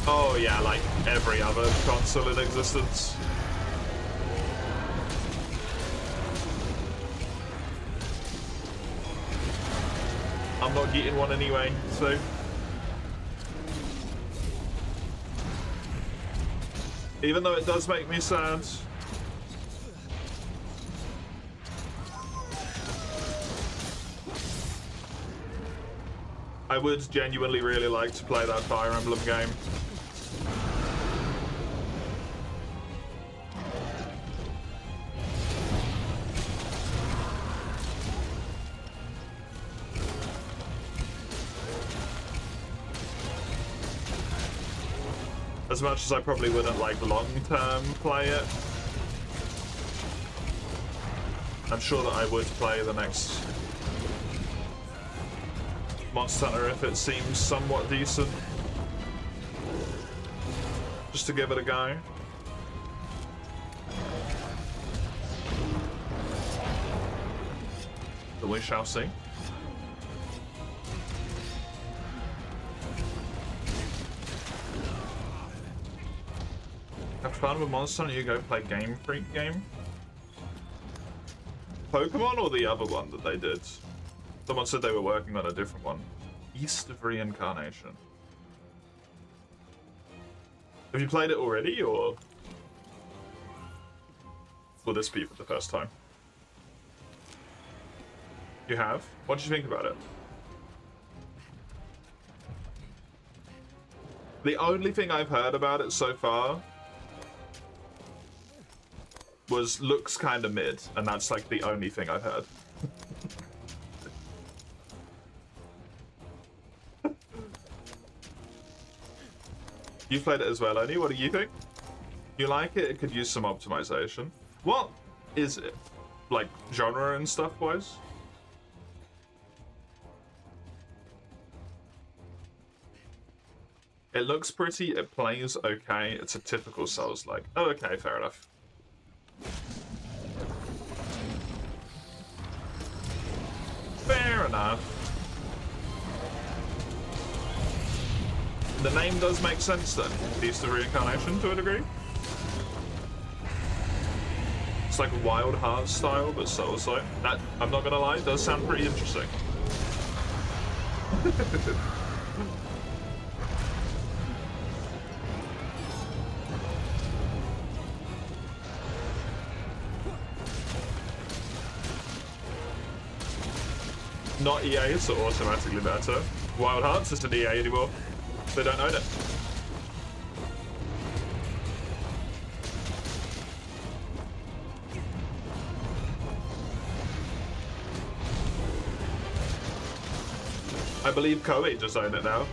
Oh yeah, like every other console in existence. I'm not getting one anyway, so. Even though it does make me sad. I would genuinely really like to play that Fire Emblem game. As much as I probably wouldn't like long-term play it, I'm sure that I would play the next Monster Hunter if it seems somewhat decent. Just to give it a go. But we shall see. Have fun with Monster Hunter, you go play Game Freak game? Pokemon or the other one that they did? Someone said they were working on a different one. East of Reincarnation. Have you played it already, or will this be for the first time? You have? What did you think about it? The only thing I've heard about it so far was looks kind of mid, and that's like the only thing I've heard. You played it as well, Oni. What do you think? You like it? It could use some optimization. What is it? Like genre and stuff wise? It looks pretty, it plays okay, it's a typical Souls-like. Oh, okay, fair enough. Fair enough. The name does make sense then. Feast of Reincarnation to a degree. It's like Wild Hearts style, but Souls-like. That, I'm not gonna lie, does sound pretty interesting. Not EA, so automatically better. Wild Hearts isn't EA anymore. They don't own it. I believe Koei just own it now.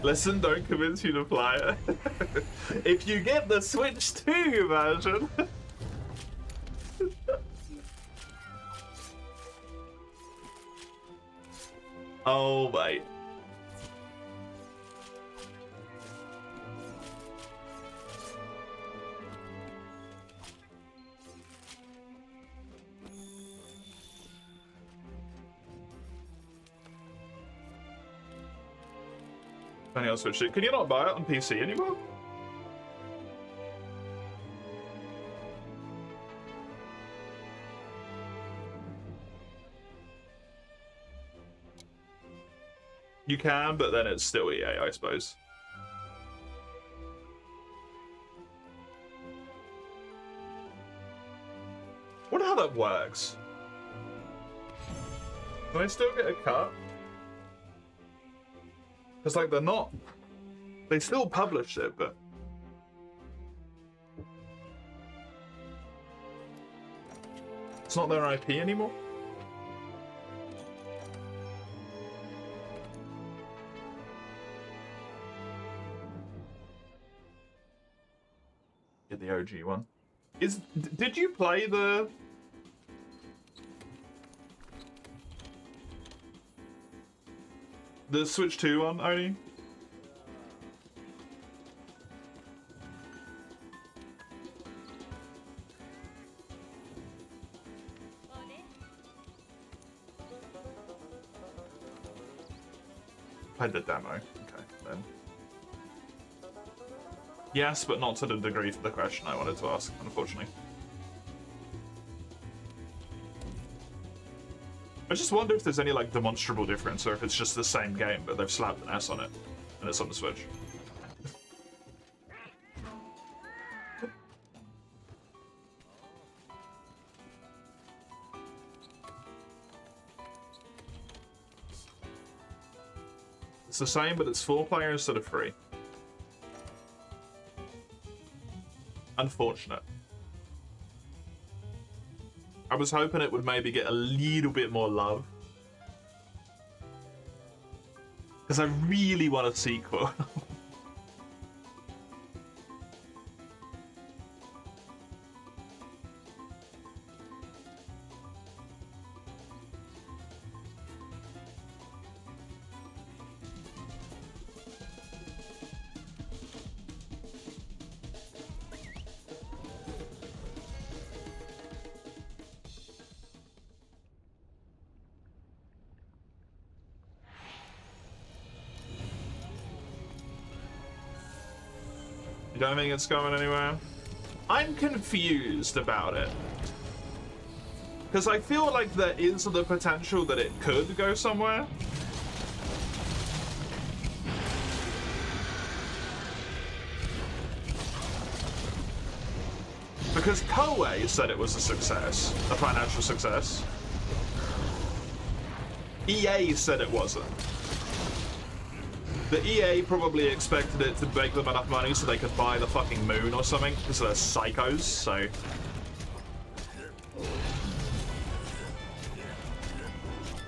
Listen, don't convince you to play it. If you get the Switch 2 version. Oh, mate. Only on Switch 2. Can you not buy it on PC anymore? You can, but then it's still EA, I suppose. Wonder how that works. Can I still get a cut? Because, like, they're not... They still publish it, but... It's not their IP anymore? Get the OG one. Did you play the... The Switch 2 one, Oni? Played the demo. Okay, then. Yes, but not to the degree for the question I wanted to ask, unfortunately. I just wonder if there's any, like, demonstrable difference, or if it's just the same game, but they've slapped an S on it, and it's on the Switch. It's the same, but it's 4-player instead of 3. Unfortunate. I was hoping it would maybe get a little bit more love. Because I really want a sequel. You don't think it's going anywhere? I'm confused about it. Because I feel like there is the potential that it could go somewhere. Because Koei said it was a success, a financial success. EA said it wasn't. The EA probably expected it to make them enough money so they could buy the fucking moon or something, because they're psychos, so...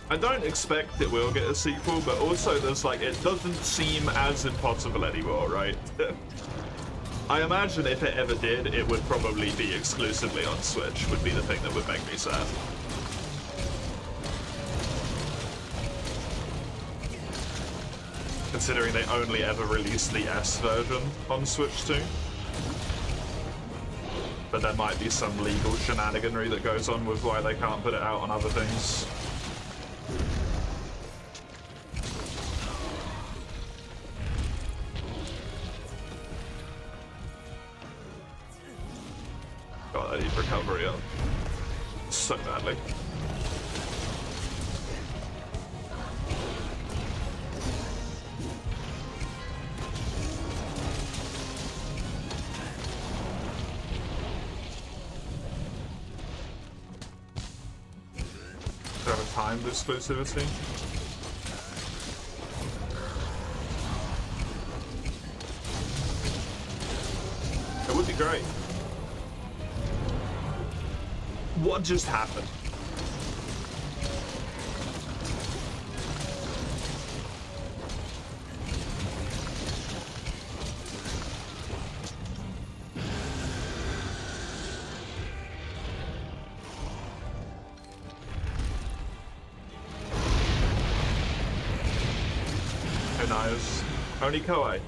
I don't expect it will get a sequel, but also there's like, it doesn't seem as impossible anymore, right? I imagine if it ever did, it would probably be exclusively on Switch, would be the thing that would make me sad. Considering they only ever released the S version on Switch too. But there might be some legal shenaniganry that goes on with why they can't put it out on other things. God, I need recovery up so badly. Do I have a timed exclusivity? It would be great. What just happened? Who knows? Only Koei.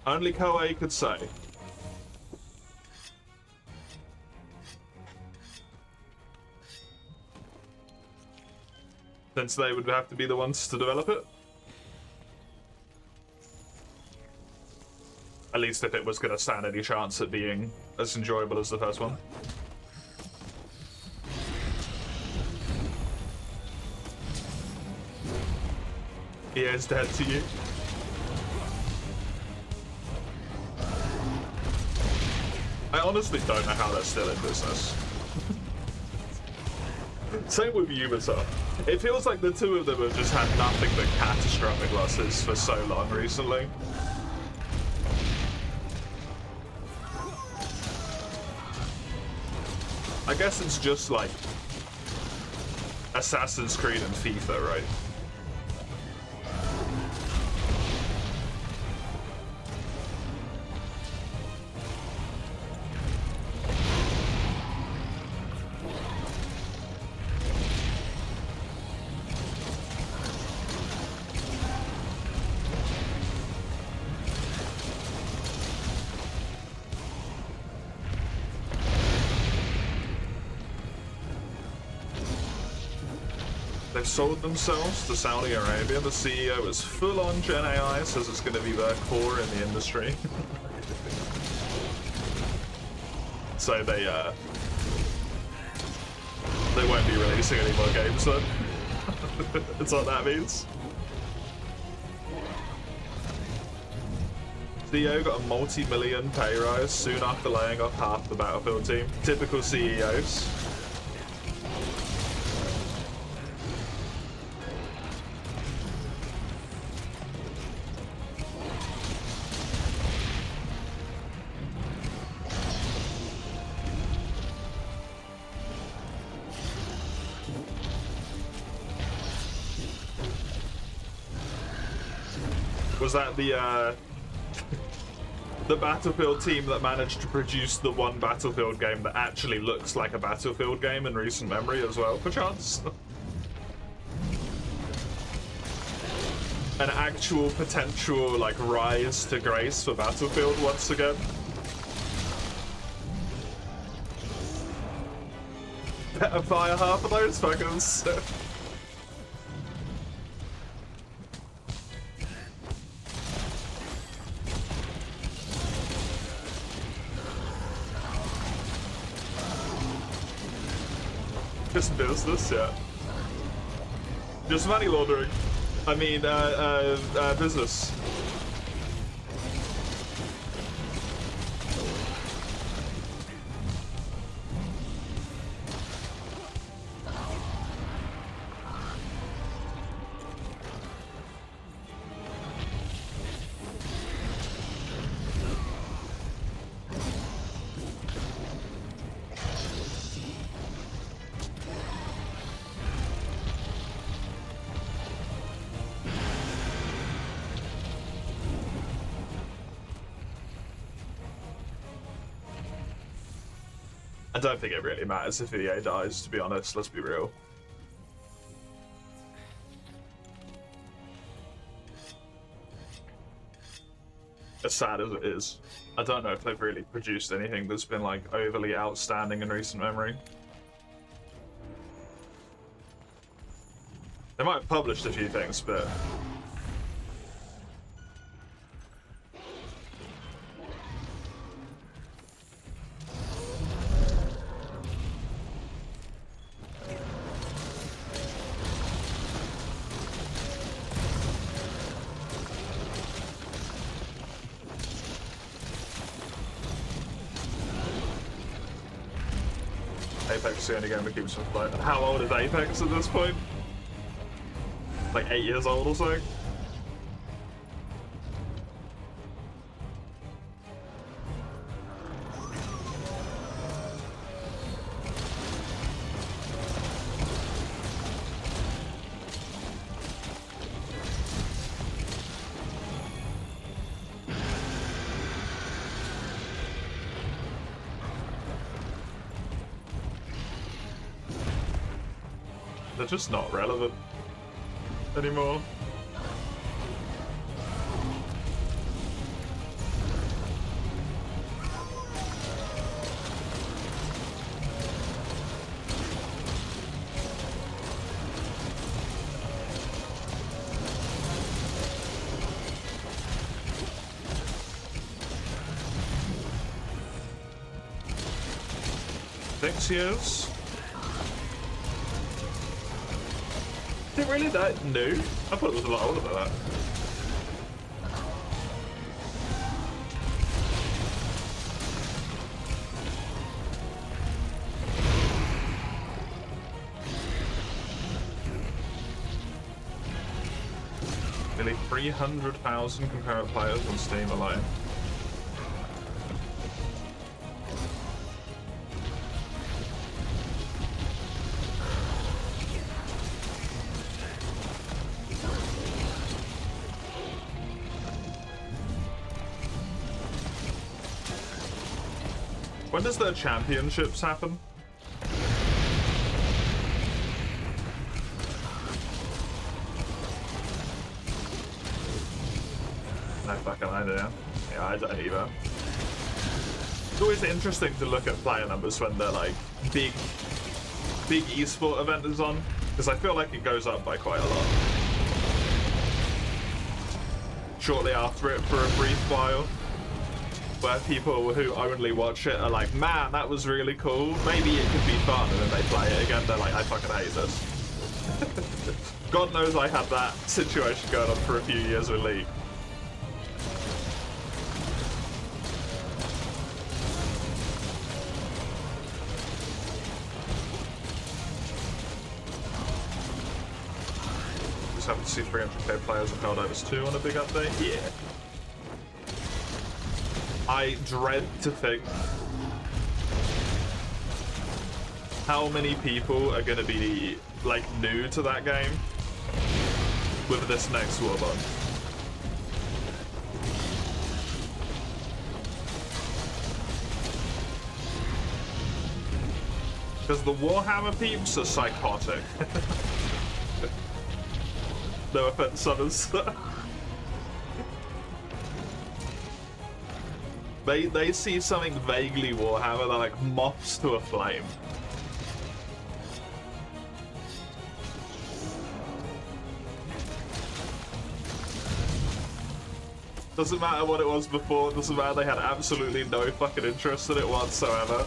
Only Koei could say. Since they would have to be the ones to develop it. At least if it was going to stand any chance at being as enjoyable as the first one. He is dead to you. I honestly don't know how they're still in business. Same with Ubisoft. It feels like the two of them have just had nothing but catastrophic losses for so long recently. I guess it's just like Assassin's Creed and FIFA, right? They've sold themselves to Saudi Arabia. The CEO is full-on Gen AI, says it's going to be their core in the industry. So they won't be releasing any more games then. That's what that means. CEO got a multi-million pay rise soon after laying off half the Battlefield team. Typical CEOs. Was that the Battlefield team that managed to produce the one Battlefield game that actually looks like a Battlefield game in recent memory as well, perchance? An actual potential, like, rise to grace for Battlefield once again? Better fire half of those fuckers. Just business, yeah. Just money laundering. I mean, business. I don't think it really matters if EA dies, to be honest, let's be real. As sad as it is, I don't know if they've really produced anything that's been like overly outstanding in recent memory. They might have published a few things, but Apex is the only game that keeps us afloat. How old is Apex at this point? Like 8 years old or so? They're just not relevant anymore. Six years? Is it really that new? I thought it was a lot older than that. Nearly 300,000 concurrent players on Steam alone. When does the championships happen? No fucking idea. Yeah, I don't either. It's always interesting to look at player numbers when they're like big esport event is on, because I feel like it goes up by quite a lot. Shortly after it for a brief while. Where people who only watch it are like, man, that was really cool. Maybe it could be fun, and then they play it again. They're like, I fucking hate this. God knows I had that situation going on for a few years with League. Just happen to see 300k players of Helldivers 2 on a big update. Yeah. I dread to think how many people are going to be like new to that game with this next Warbond. Because the Warhammer peeps are psychotic. No offense, Summers. They see something vaguely Warhammer, they're like moths to a flame. Doesn't matter what it was before, doesn't matter, they had absolutely no fucking interest in it whatsoever.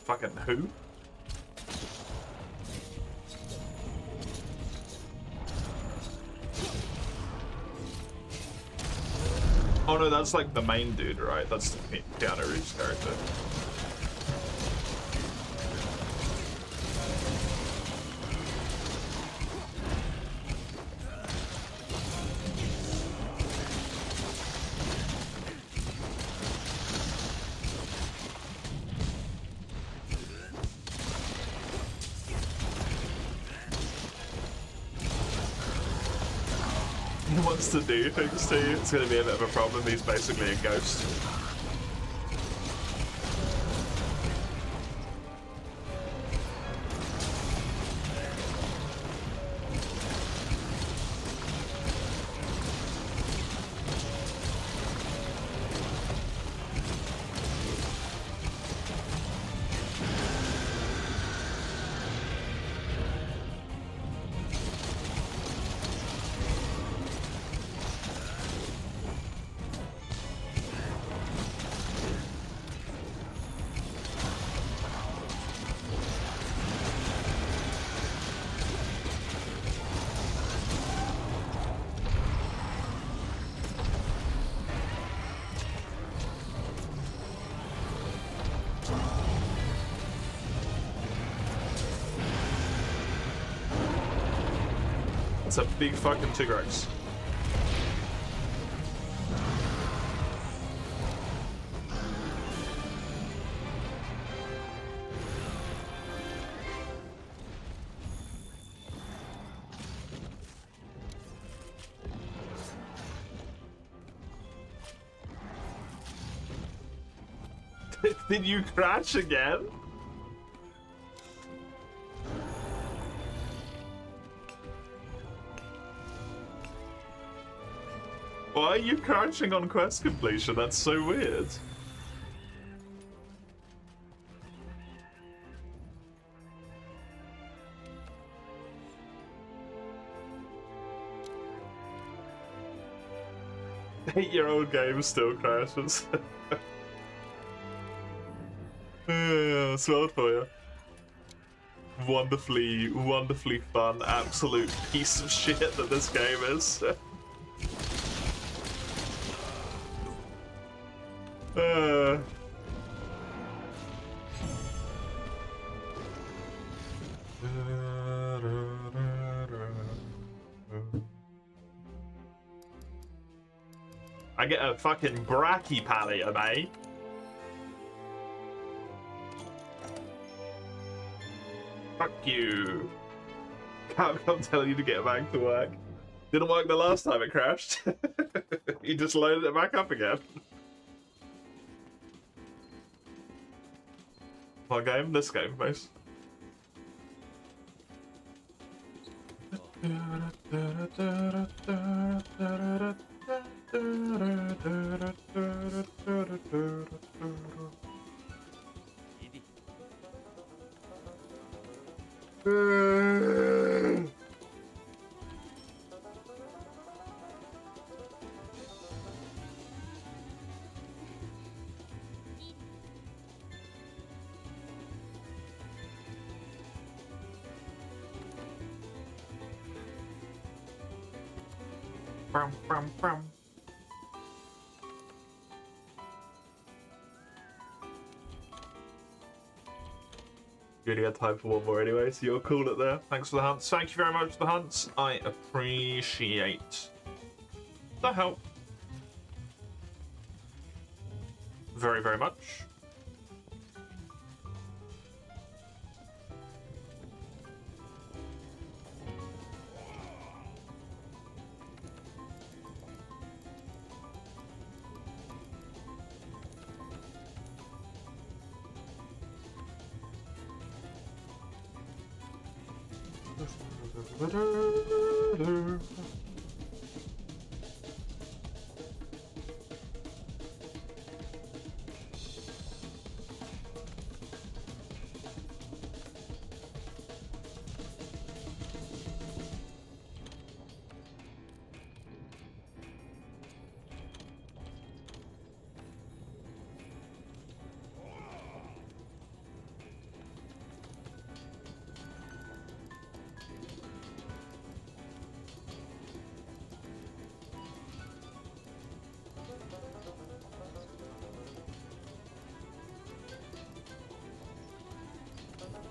Fucking who? Oh no, that's like the main dude, right? That's Keanu Reeves' character. wants to do things to you, it's going to be a bit of a problem. He's basically a ghost. It's a big fucking Tigrex. Did you crash again? Why are you crouching on quest completion? That's so weird. Eight-year-old game still crashes. Yeah, swelled for you. Wonderfully, wonderfully fun, absolute piece of shit that this game is. I get a fucking brachypallia, mate. Fuck you. Capcom telling you to get back to work. Didn't work the last time it crashed. You just loaded it back up again. What game? This game, mate. You only had time for one more anyway, so you'll call it there. Thanks for the hunts. Thank you very much for the hunts. I appreciate the help. Very, very much.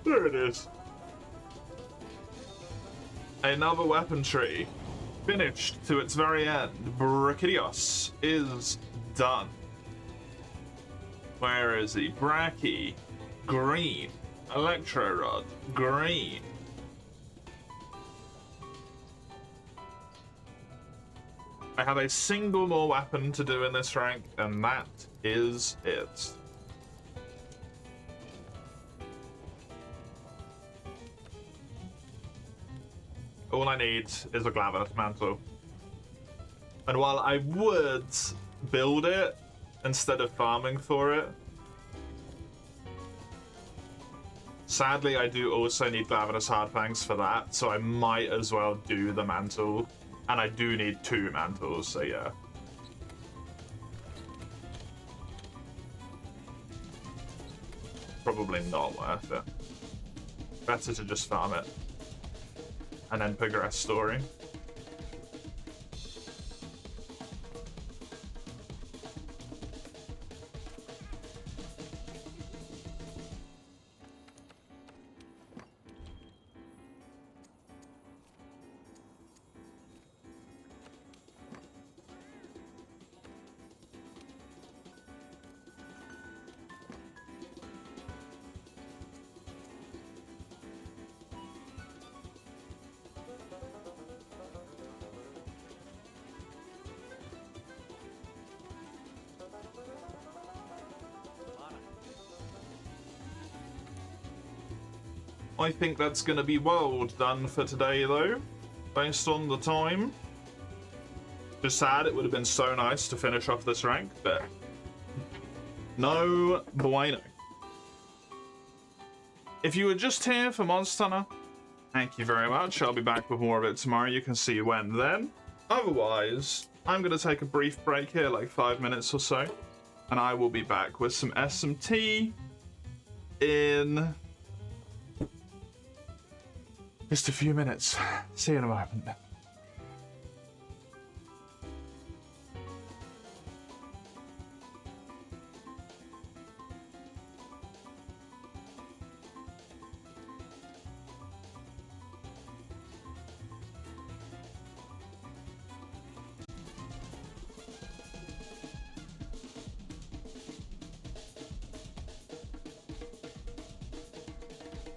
There it is. Another weapon tree. Finished to its very end. Brachydios is done. Where is he? Brachy. Green. Electro Rod. Green. I have a single more weapon to do in this rank, and that is it. All I need is a Glavenus Mantle. And while I would build it instead of farming for it, sadly I do also need Glavenus Hardfangs for that, so I might as well do the Mantle. And I do need 2 Mantles, so yeah. Probably not worth it. Better to just farm it. And then progress story. I think that's going to be well done for today, though, based on the time. Just sad, it would have been so nice to finish off this rank, but no bueno. If you were just here for Monster Hunter, thank you very much. I'll be back with more of it tomorrow. You can see when then. Otherwise, I'm going to take a brief break here, like 5 minutes or so, and I will be back with some SMT in just a few minutes. See you in a moment.